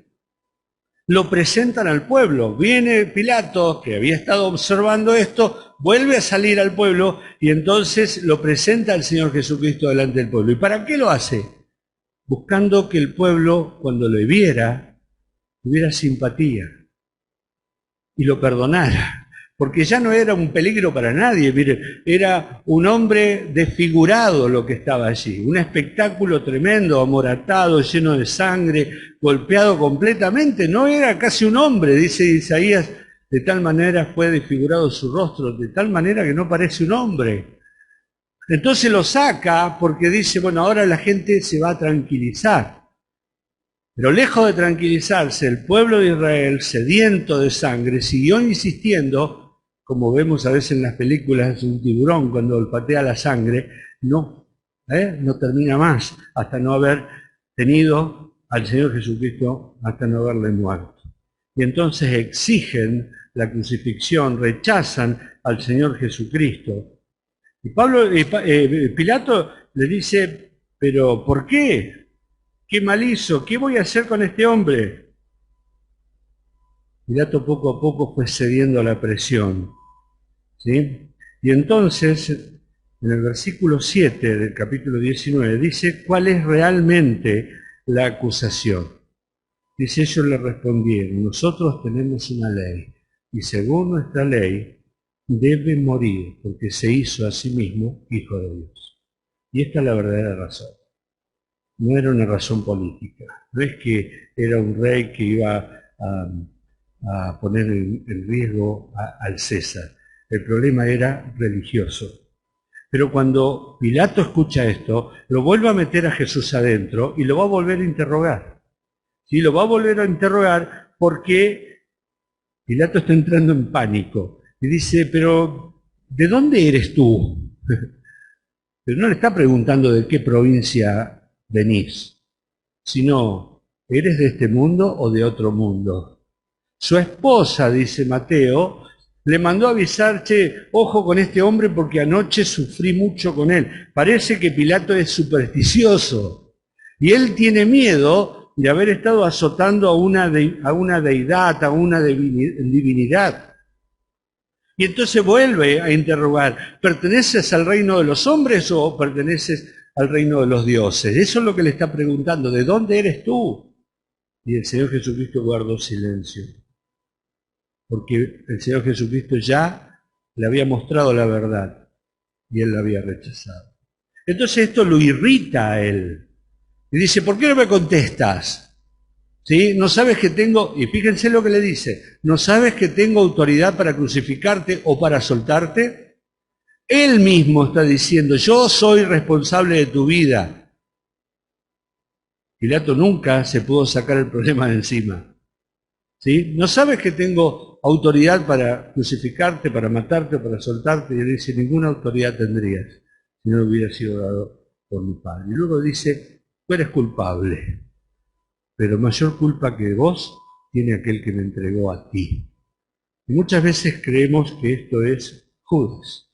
Speaker 1: lo presentan al pueblo. Viene Pilato, que había estado observando esto, vuelve a salir al pueblo y entonces lo presenta al Señor Jesucristo delante del pueblo. ¿Y para qué lo hace? Buscando que el pueblo, cuando lo viera, tuviera simpatía y lo perdonara. Porque ya no era un peligro para nadie, mire, era un hombre desfigurado lo que estaba allí, un espectáculo tremendo, amoratado, lleno de sangre, golpeado completamente, no era casi un hombre, dice Isaías, de tal manera fue desfigurado su rostro, de tal manera que no parece un hombre. Entonces lo saca porque dice, bueno, ahora la gente se va a tranquilizar. Pero lejos de tranquilizarse, el pueblo de Israel, sediento de sangre, siguió insistiendo, como vemos a veces en las películas, un tiburón cuando olfatea la sangre, no termina más hasta no haber tenido al Señor Jesucristo, hasta no haberle muerto. Y entonces exigen la crucifixión, rechazan al Señor Jesucristo. Y Pilato le dice, pero ¿por qué? ¿Qué mal hizo? ¿Qué voy a hacer con este hombre? Pilato poco a poco fue cediendo a la presión, ¿sí? Y entonces, en el versículo 7 del capítulo 19, dice cuál es realmente la acusación. Dice, ellos le respondieron, nosotros tenemos una ley, y según nuestra ley, debe morir, porque se hizo a sí mismo hijo de Dios. Y esta es la verdadera razón. No era una razón política, no es que era un rey que iba a poner en riesgo al César. El problema era religioso. Pero cuando Pilato escucha esto, lo vuelve a meter a Jesús adentro y lo va a volver a interrogar. ¿Sí? Lo va a volver a interrogar porque Pilato está entrando en pánico y dice, pero ¿de dónde eres tú? Pero no le está preguntando de qué provincia venís, sino, ¿eres de este mundo o de otro mundo? Su esposa, dice Mateo, le mandó avisar, che, ojo con este hombre porque anoche sufrí mucho con él. Parece que Pilato es supersticioso y él tiene miedo de haber estado azotando a una deidad, a una divinidad. Y entonces vuelve a interrogar, ¿perteneces al reino de los hombres o perteneces al reino de los dioses? Eso es lo que le está preguntando, ¿de dónde eres tú? Y el Señor Jesucristo guardó silencio. porque el Señor Jesucristo ya le había mostrado la verdad y él la había rechazado. Entonces esto lo irrita a él. Y dice, ¿por qué no me contestas? ¿Sí? ¿No sabes que tengo, y fíjense lo que le dice, ¿no sabes que tengo autoridad para crucificarte o para soltarte? Él mismo está diciendo, yo soy responsable de tu vida. Pilato nunca se pudo sacar el problema de encima. ¿Sí? ¿No sabes que tengo autoridad para crucificarte, para matarte o para soltarte? Y él dice, ninguna autoridad tendrías si no hubiera sido dado por mi Padre. Y luego dice, tú eres culpable, pero mayor culpa que vos tiene aquel que me entregó a ti. Y muchas veces creemos que esto es Judas,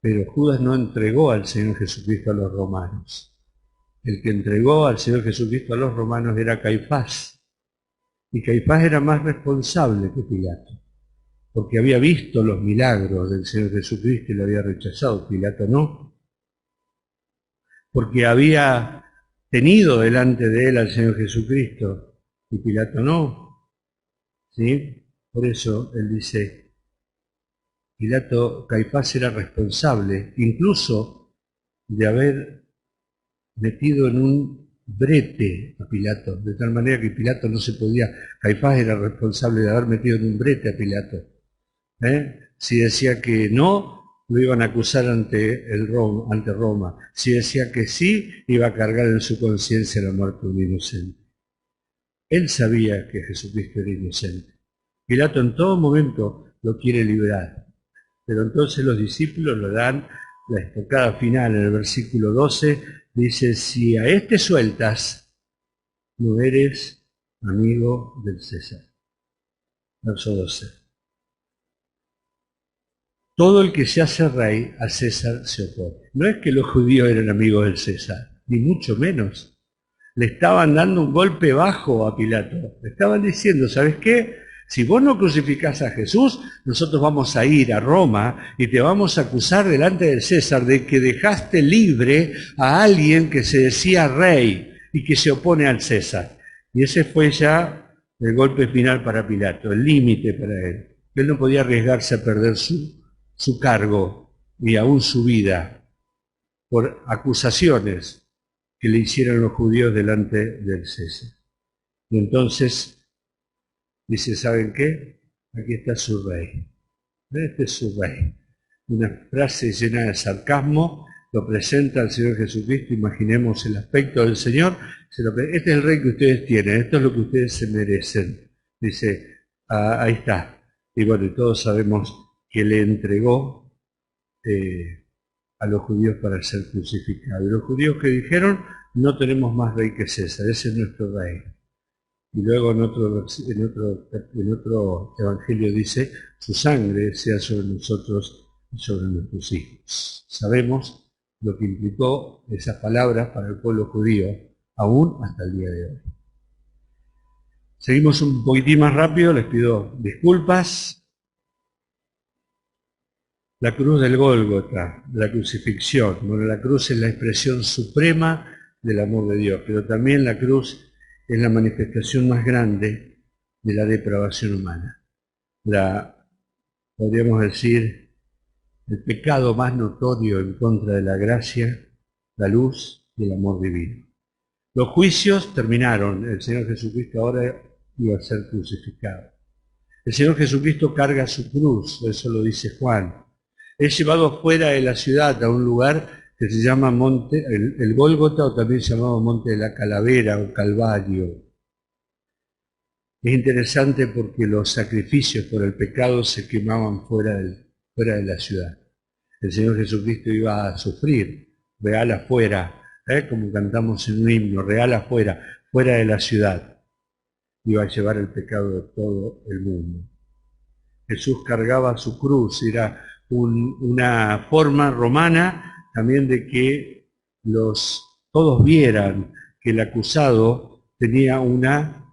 Speaker 1: pero Judas no entregó al Señor Jesucristo a los romanos. El que entregó al Señor Jesucristo a los romanos era Caifás. Y Caifás era más responsable que Pilato, porque había visto los milagros del Señor Jesucristo y lo había rechazado. Pilato no, porque había tenido delante de él al Señor Jesucristo y Pilato no. ¿Sí? Por eso él dice, Caifás era responsable incluso de haber metido en un brete a Pilato, de tal manera que Pilato no se podía, Caifás era responsable de haber metido en un brete a Pilato. Si decía que no, lo iban a acusar ante Roma. Si decía que sí, iba a cargar en su conciencia la muerte de un inocente. Él sabía que Jesucristo era inocente. Pilato en todo momento lo quiere liberar, pero entonces los discípulos le dan la estocada final en el versículo 12, dice, si a este sueltas, no eres amigo del César. Verso 12. Todo el que se hace rey, a César se opone. No es que los judíos eran amigos del César, ni mucho menos. Le estaban dando un golpe bajo a Pilato. Le estaban diciendo, ¿sabes qué? Si vos no crucificás a Jesús, nosotros vamos a ir a Roma y te vamos a acusar delante del César de que dejaste libre a alguien que se decía rey y que se opone al César. Y ese fue ya el golpe final para Pilato, el límite para él. Él no podía arriesgarse a perder su cargo y aún su vida por acusaciones que le hicieron los judíos delante del César. Y entonces dice, ¿saben qué? Aquí está su rey. Este es su rey. Una frase llena de sarcasmo, lo presenta al Señor Jesucristo, imaginemos el aspecto del Señor. Este es el rey que ustedes tienen, esto es lo que ustedes se merecen. Dice, ahí está. Y bueno, y todos sabemos que le entregó a los judíos para ser crucificado. Y los judíos que dijeron, no tenemos más rey que César, ese es nuestro rey. Y luego en otro evangelio dice, su sangre sea sobre nosotros y sobre nuestros hijos. Sabemos lo que implicó esas palabras para el pueblo judío, aún hasta el día de hoy. Seguimos un poquitín más rápido, les pido disculpas. La cruz del Gólgota, la crucifixión. Bueno, la cruz es la expresión suprema del amor de Dios, pero también la cruz es la manifestación más grande de la depravación humana. Podríamos decir, el pecado más notorio en contra de la gracia, la luz y el amor divino. Los juicios terminaron, el Señor Jesucristo ahora iba a ser crucificado. El Señor Jesucristo carga su cruz, eso lo dice Juan. Es llevado fuera de la ciudad a un lugar que se llama Monte, el Gólgota, o también llamado Monte de la Calavera o Calvario. Es interesante porque los sacrificios por el pecado se quemaban fuera de la ciudad. El Señor Jesucristo iba a sufrir, real afuera, como cantamos en un himno, real afuera, fuera de la ciudad. Iba a llevar el pecado de todo el mundo. Jesús cargaba su cruz, era una forma romana también de que todos vieran que el acusado tenía una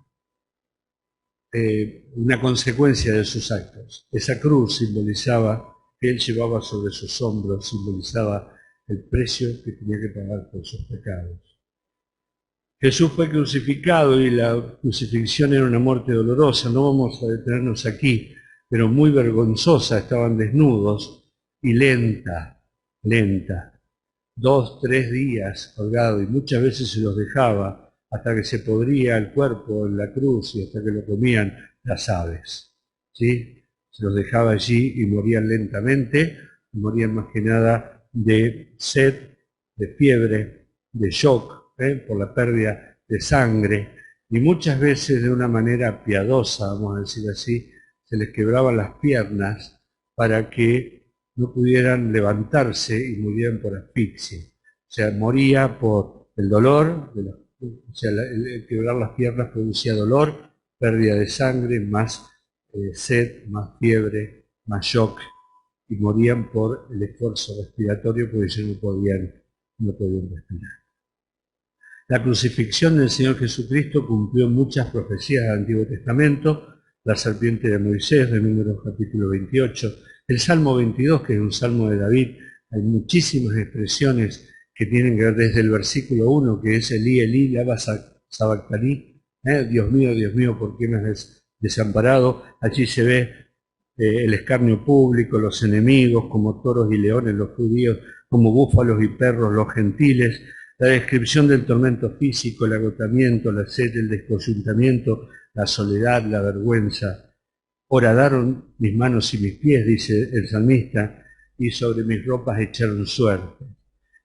Speaker 1: consecuencia de sus actos. Esa cruz simbolizaba que él llevaba sobre sus hombros, simbolizaba el precio que tenía que pagar por sus pecados. Jesús fue crucificado y la crucifixión era una muerte dolorosa. No vamos a detenernos aquí, pero muy vergonzosa. Estaban desnudos y lenta, lenta. 2, 3 días colgado, y muchas veces se los dejaba hasta que se podría el cuerpo en la cruz y hasta que lo comían las aves. ¿Sí? Se los dejaba allí y morían lentamente, y morían más que nada de sed, de fiebre, de shock, por la pérdida de sangre, y muchas veces de una manera piadosa, vamos a decir así, se les quebraban las piernas para que no pudieran levantarse y murieran por asfixia. O sea, moría por el dolor, o sea, el quebrar las piernas producía dolor, pérdida de sangre, más sed, más fiebre, más shock, y morían por el esfuerzo respiratorio porque ellos no podían respirar. La crucifixión del Señor Jesucristo cumplió muchas profecías del Antiguo Testamento, la serpiente de Moisés, de Números capítulo 28, el Salmo 22, que es un salmo de David. Hay muchísimas expresiones que tienen que ver desde el versículo 1, que es Elí, Elí, lama sabactaní, Dios mío, ¿por qué me has desamparado? Allí se ve el escarnio público, los enemigos, como toros y leones los judíos, como búfalos y perros los gentiles, la descripción del tormento físico, el agotamiento, la sed, el descoyuntamiento, la soledad, la vergüenza. Horadaron mis manos y mis pies, dice el salmista, y sobre mis ropas echaron suerte.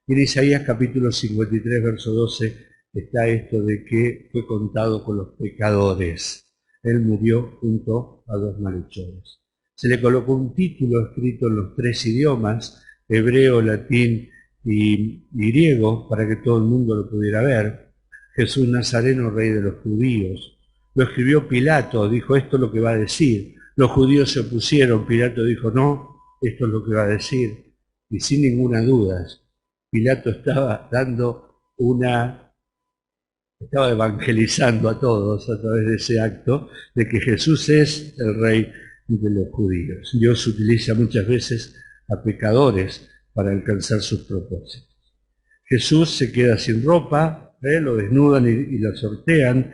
Speaker 1: Y en Isaías capítulo 53, verso 12, está esto de que fue contado con los pecadores. Él murió junto a dos malhechores. Se le colocó un título escrito en los 3 idiomas, hebreo, latín y griego, para que todo el mundo lo pudiera ver. Jesús Nazareno, rey de los judíos. Lo escribió Pilato, dijo, esto es lo que va a decir. Los judíos se opusieron, Pilato dijo, no, esto es lo que va a decir. Y sin ninguna duda, Pilato estaba evangelizando a todos a través de ese acto de que Jesús es el rey de los judíos. Dios utiliza muchas veces a pecadores para alcanzar sus propósitos. Jesús se queda sin ropa, lo desnudan y lo sortean,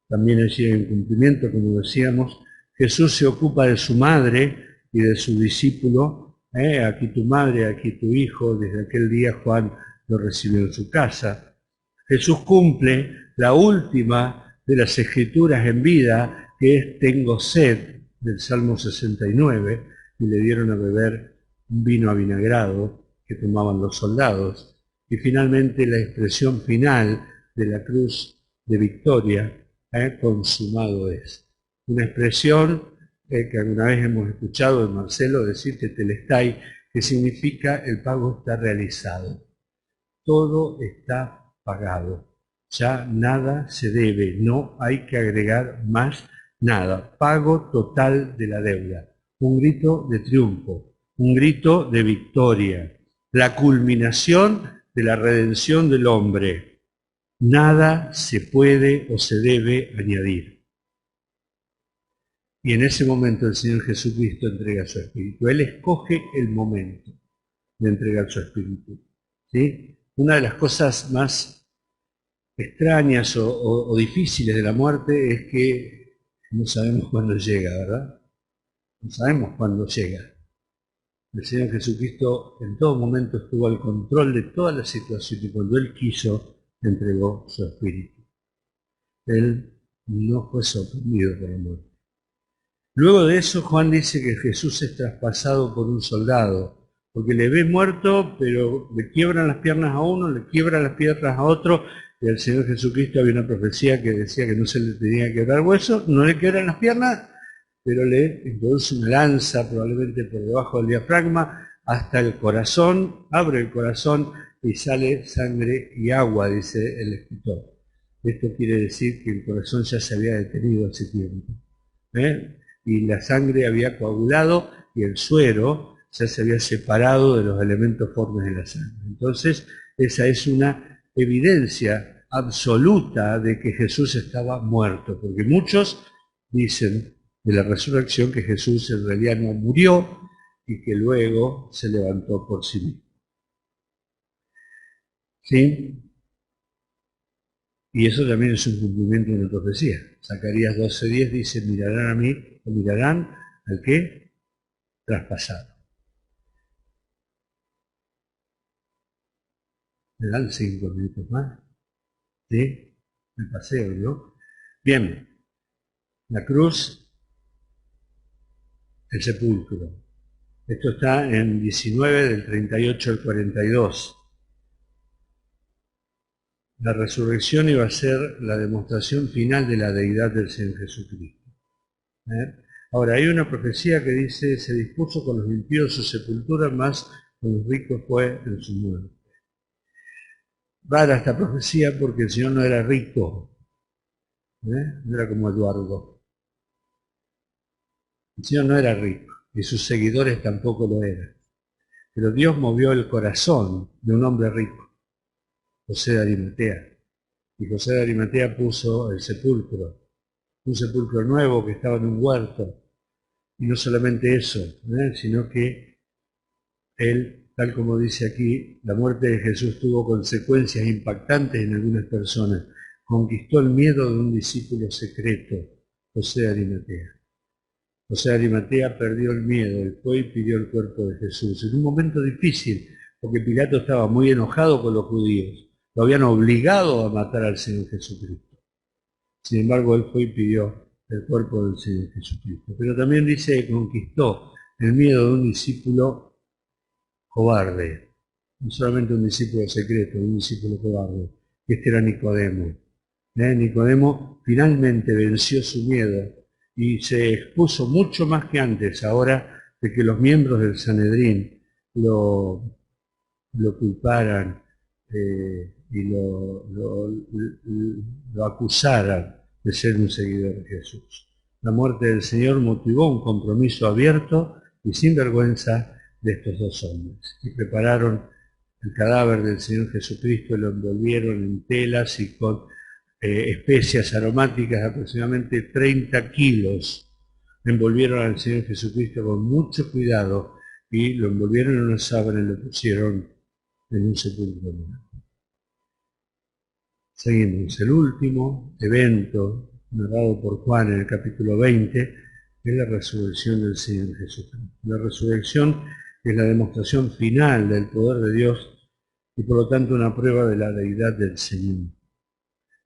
Speaker 1: también allí hay un cumplimiento, como decíamos. Jesús se ocupa de su madre y de su discípulo, aquí tu madre, aquí tu hijo. Desde aquel día Juan lo recibió en su casa. Jesús cumple la última de las escrituras en vida, que es tengo sed, del Salmo 69, y le dieron a beber un vino avinagrado que tomaban los soldados. Y finalmente la expresión final de la cruz de victoria, consumado es. Una expresión que alguna vez hemos escuchado de Marcelo decir tetelestai, que significa el pago está realizado. Todo está pagado. Ya nada se debe, no hay que agregar más nada. Pago total de la deuda. Un grito de triunfo, un grito de victoria. La culminación de la redención del hombre. Nada se puede o se debe añadir. Y en ese momento el Señor Jesucristo entrega su Espíritu. Él escoge el momento de entregar su Espíritu. ¿Sí? Una de las cosas más extrañas o difíciles de la muerte es que no sabemos cuándo llega, ¿verdad? No sabemos cuándo llega. El Señor Jesucristo en todo momento estuvo al control de toda la situación y cuando Él quiso, entregó su Espíritu. Él no fue sorprendido por la muerte. Luego de eso, Juan dice que Jesús es traspasado por un soldado, porque le ve muerto, pero le quiebran las piernas a uno, le quiebran las piernas a otro, y al Señor Jesucristo había una profecía que decía que no se le tenía que quebrar hueso, no le quebran las piernas, pero le introduce una lanza probablemente por debajo del diafragma hasta el corazón, abre el corazón y sale sangre y agua, dice el escritor. Esto quiere decir que el corazón ya se había detenido hace tiempo. Y la sangre había coagulado y el suero ya se había separado de los elementos formes de la sangre. Entonces, esa es una evidencia absoluta de que Jesús estaba muerto, porque muchos dicen de la resurrección que Jesús en realidad no murió y que luego se levantó por sí mismo. ¿Sí? Y eso también es un cumplimiento de una profecía. Zacarías 12:10 dice, mirarán a mí, o mirarán al que traspasado. ¿Me dan 5 minutos más? ¿Sí? El paseo, ¿no? Bien. La cruz, el sepulcro. Esto está en 19 del 38 al 42. La resurrección iba a ser la demostración final de la deidad del Señor Jesucristo. Ahora, hay una profecía que dice, se dispuso con los impíos su sepultura, más con los ricos fue en su muerte. Rara esta profecía porque el Señor no era rico, no era como Eduardo. El Señor no era rico y sus seguidores tampoco lo eran. Pero Dios movió el corazón de un hombre rico, José de Arimatea. Y José de Arimatea puso el sepulcro, un sepulcro nuevo que estaba en un huerto. Y no solamente eso, sino que él, tal como dice aquí, la muerte de Jesús tuvo consecuencias impactantes en algunas personas. Conquistó el miedo de un discípulo secreto, José de Arimatea. José de Arimatea perdió el miedo, él fue y pidió el cuerpo de Jesús. En un momento difícil, porque Pilato estaba muy enojado con los judíos. Lo habían obligado a matar al Señor Jesucristo. Sin embargo, él fue y pidió el cuerpo del Señor Jesucristo. Pero también dice que conquistó el miedo de un discípulo cobarde. No solamente un discípulo secreto, un discípulo cobarde. Este era Nicodemo. Nicodemo finalmente venció su miedo y se expuso mucho más que antes, ahora de que los miembros del Sanedrín lo culparan y lo acusaran de ser un seguidor de Jesús. La muerte del Señor motivó un compromiso abierto y sin vergüenza de estos dos hombres. Y prepararon el cadáver del Señor Jesucristo, lo envolvieron en telas y con especias aromáticas, aproximadamente 30 kilos. Envolvieron al Señor Jesucristo con mucho cuidado y lo envolvieron en una sábana y lo pusieron en un sepulcro. Seguimos. El último evento narrado por Juan en el capítulo 20 es la resurrección del Señor Jesucristo. La resurrección es la demostración final del poder de Dios y por lo tanto una prueba de la deidad del Señor.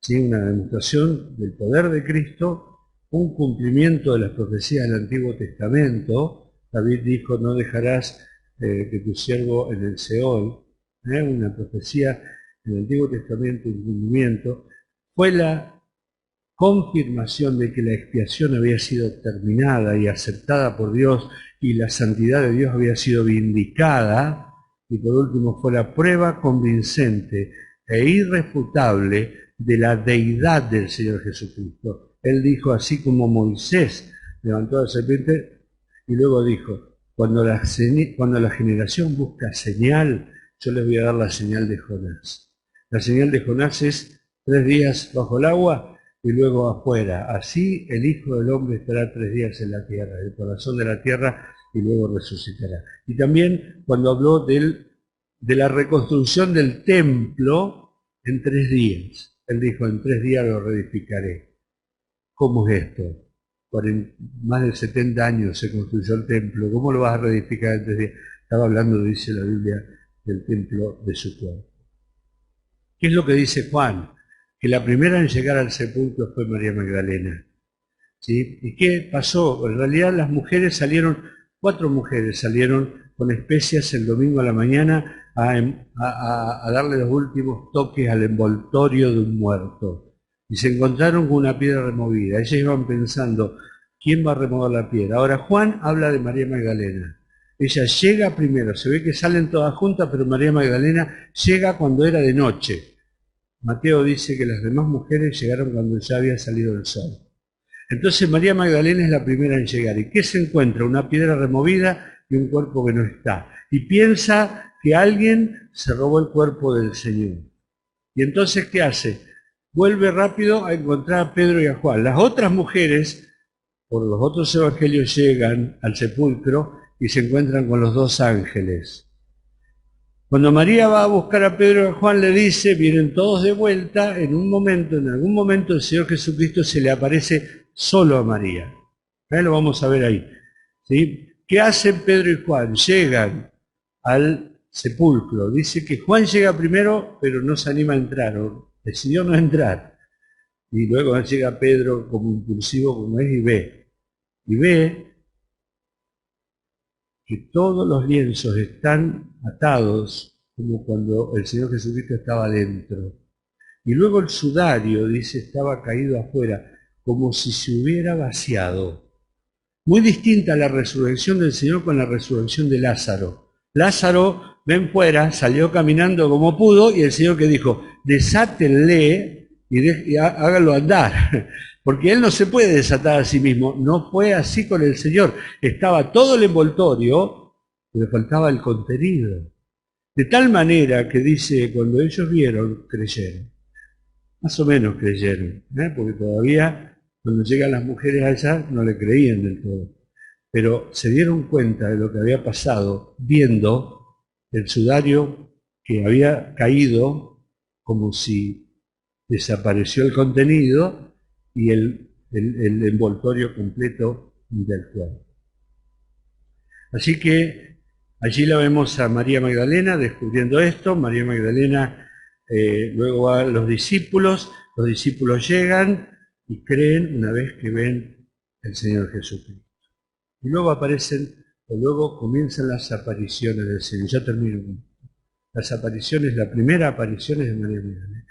Speaker 1: ¿Sí? Una demostración del poder de Cristo, un cumplimiento de las profecías del Antiguo Testamento. David dijo, no dejarás que tu siervo en el Seol, una profecía en el Antiguo Testamento, un cumplimiento. Fue la confirmación de que la expiación había sido terminada y aceptada por Dios y la santidad de Dios había sido vindicada. Y por último fue la prueba convincente e irrefutable de la deidad del Señor Jesucristo. Él dijo, así como Moisés levantó la serpiente, y luego dijo, cuando la generación busca señal, yo les voy a dar la señal de Jonás. La señal de Jonás es 3 días bajo el agua y luego afuera. Así el Hijo del Hombre estará 3 días en la tierra, en el corazón de la tierra, y luego resucitará. Y también cuando habló de la reconstrucción del templo en 3 días. Él dijo, en 3 días lo reedificaré. ¿Cómo es esto? Por más de 70 años se construyó el templo. ¿Cómo lo vas a reedificar en 3 días? Estaba hablando, dice la Biblia, del templo de su cuerpo. ¿Qué es lo que dice Juan? Que la primera en llegar al sepulcro fue María Magdalena. ¿Sí? ¿Y qué pasó? En realidad las mujeres salieron, 4 mujeres salieron con especias el domingo a la mañana a darle los últimos toques al envoltorio de un muerto. Y se encontraron con una piedra removida. Ellas iban pensando, ¿quién va a remover la piedra? Ahora Juan habla de María Magdalena. Ella llega primero, se ve que salen todas juntas, pero María Magdalena llega cuando era de noche. Mateo dice que las demás mujeres llegaron cuando ya había salido el sol. Entonces María Magdalena es la primera en llegar. ¿Y qué se encuentra? Una piedra removida y un cuerpo que no está. Y piensa que alguien se robó el cuerpo del Señor. Y entonces, ¿qué hace? Vuelve rápido a encontrar a Pedro y a Juan. Las otras mujeres, por los otros evangelios, llegan al sepulcro y se encuentran con los 2 ángeles. Cuando María va a buscar a Pedro y a Juan, le dice, vienen todos de vuelta, en algún momento el Señor Jesucristo se le aparece solo a María. Lo vamos a ver ahí. ¿Sí? ¿Qué hacen Pedro y Juan? Llegan al sepulcro. Dice que Juan llega primero, pero no se anima a entrar, o decidió no entrar. Y luego llega Pedro como impulsivo como es y ve que todos los lienzos están atados, como cuando el Señor Jesucristo estaba dentro. Y luego el sudario, dice, estaba caído afuera, como si se hubiera vaciado. Muy distinta la resurrección del Señor con la resurrección de Lázaro. Lázaro, ven fuera, salió caminando como pudo, y el Señor que dijo, desátenle y háganlo andar. Porque él no se puede desatar a sí mismo. No fue así con el Señor. Estaba todo el envoltorio, pero faltaba el contenido. De tal manera que dice, cuando ellos vieron, creyeron. Más o menos creyeron, porque todavía cuando llegan las mujeres allá no le creían del todo. Pero se dieron cuenta de lo que había pasado viendo el sudario que había caído como si desapareció el contenido y el envoltorio completo del cuerpo. Así que allí la vemos a María Magdalena descubriendo esto. María Magdalena luego va a los discípulos llegan y creen una vez que ven el Señor Jesucristo. Y luego luego comienzan las apariciones del Señor. Ya termino. Las apariciones, la primera aparición es de María Magdalena.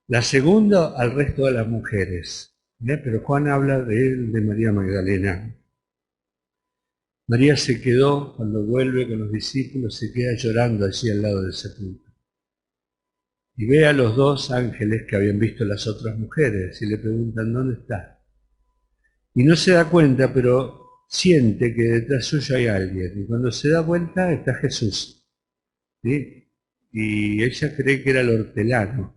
Speaker 1: La segunda al resto de las mujeres. Pero Juan habla de María Magdalena. María se quedó, cuando vuelve con los discípulos, se queda llorando allí al lado del sepulcro. Y ve a los dos ángeles que habían visto las otras mujeres y le preguntan, ¿dónde está? Y no se da cuenta, pero siente que detrás suyo hay alguien. Y cuando se da vuelta está Jesús. ¿Sí? Y ella cree que era el hortelano.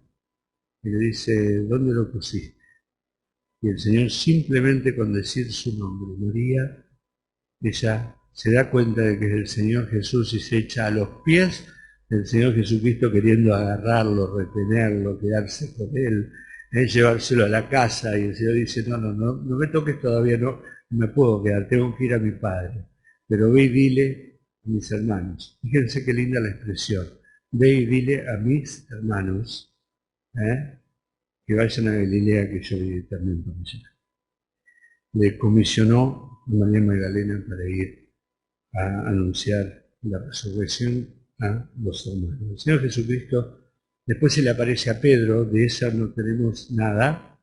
Speaker 1: Y le dice, ¿dónde lo pusiste? Y el Señor simplemente con decir su nombre, María, ella se da cuenta de que es el Señor Jesús y se echa a los pies del Señor Jesucristo queriendo agarrarlo, retenerlo, quedarse con él, llevárselo a la casa, y el Señor dice, no me toques todavía, no me puedo quedar, tengo que ir a mi Padre, pero ve y dile a mis hermanos. Fíjense qué linda la expresión, ve y dile a mis hermanos que vayan a Galilea, que yo iré también para allá. Le comisionó a María Magdalena para ir a anunciar la resurrección a los hermanos. El Señor Jesucristo, después se le aparece a Pedro, de esa no tenemos nada,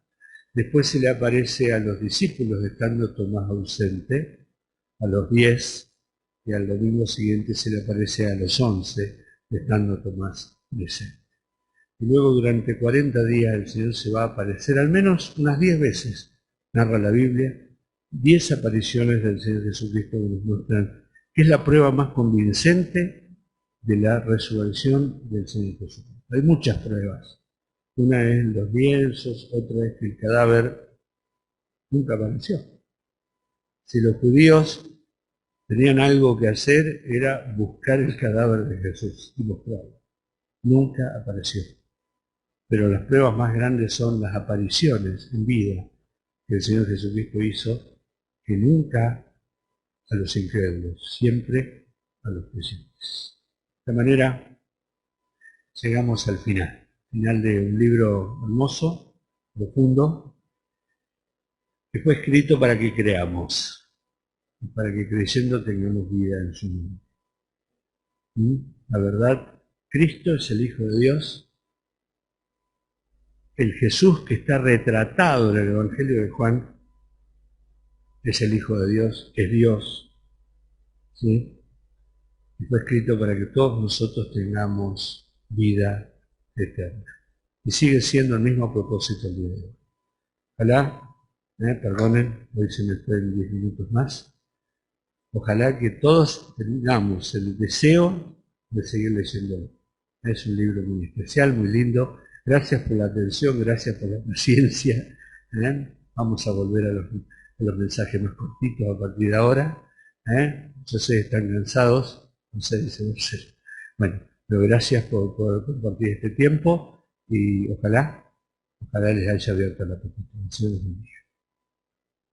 Speaker 1: después se le aparece a los discípulos, estando Tomás ausente, a los 10, y al domingo siguiente se le aparece a los 11, estando Tomás presente. Y luego durante 40 días el Señor se va a aparecer al menos unas 10 veces, narra la Biblia, 10 apariciones del Señor Jesucristo que nos muestran que es la prueba más convincente de la resurrección del Señor Jesucristo. Hay muchas pruebas. Una es los lienzos, otra es que el cadáver nunca apareció. Si los judíos tenían algo que hacer, era buscar el cadáver de Jesús y mostrarlo. Nunca apareció. Pero las pruebas más grandes son las apariciones en vida que el Señor Jesucristo hizo, que nunca a los incrédulos, siempre a los creyentes. De esta manera llegamos al final de un libro hermoso, profundo, que fue escrito para que creamos, para que creyendo tengamos vida en su nombre. La verdad, Cristo es el Hijo de Dios, el Jesús que está retratado en el Evangelio de Juan es el Hijo de Dios, es Dios, ¿sí? Y fue escrito para que todos nosotros tengamos vida eterna. Y sigue siendo el mismo propósito el día de hoy. Ojalá, perdonen, hoy se me fue en 10 minutos más, ojalá que todos tengamos el deseo de seguir leyendo. Es un libro muy especial, muy lindo. Gracias por la atención, gracias por la paciencia. Vamos a volver a los mensajes más cortitos a partir de ahora. Yo sé que están cansados, no sé, dice Marcelo. Bueno, pero gracias por compartir este tiempo y ojalá les haya abierto la apetito.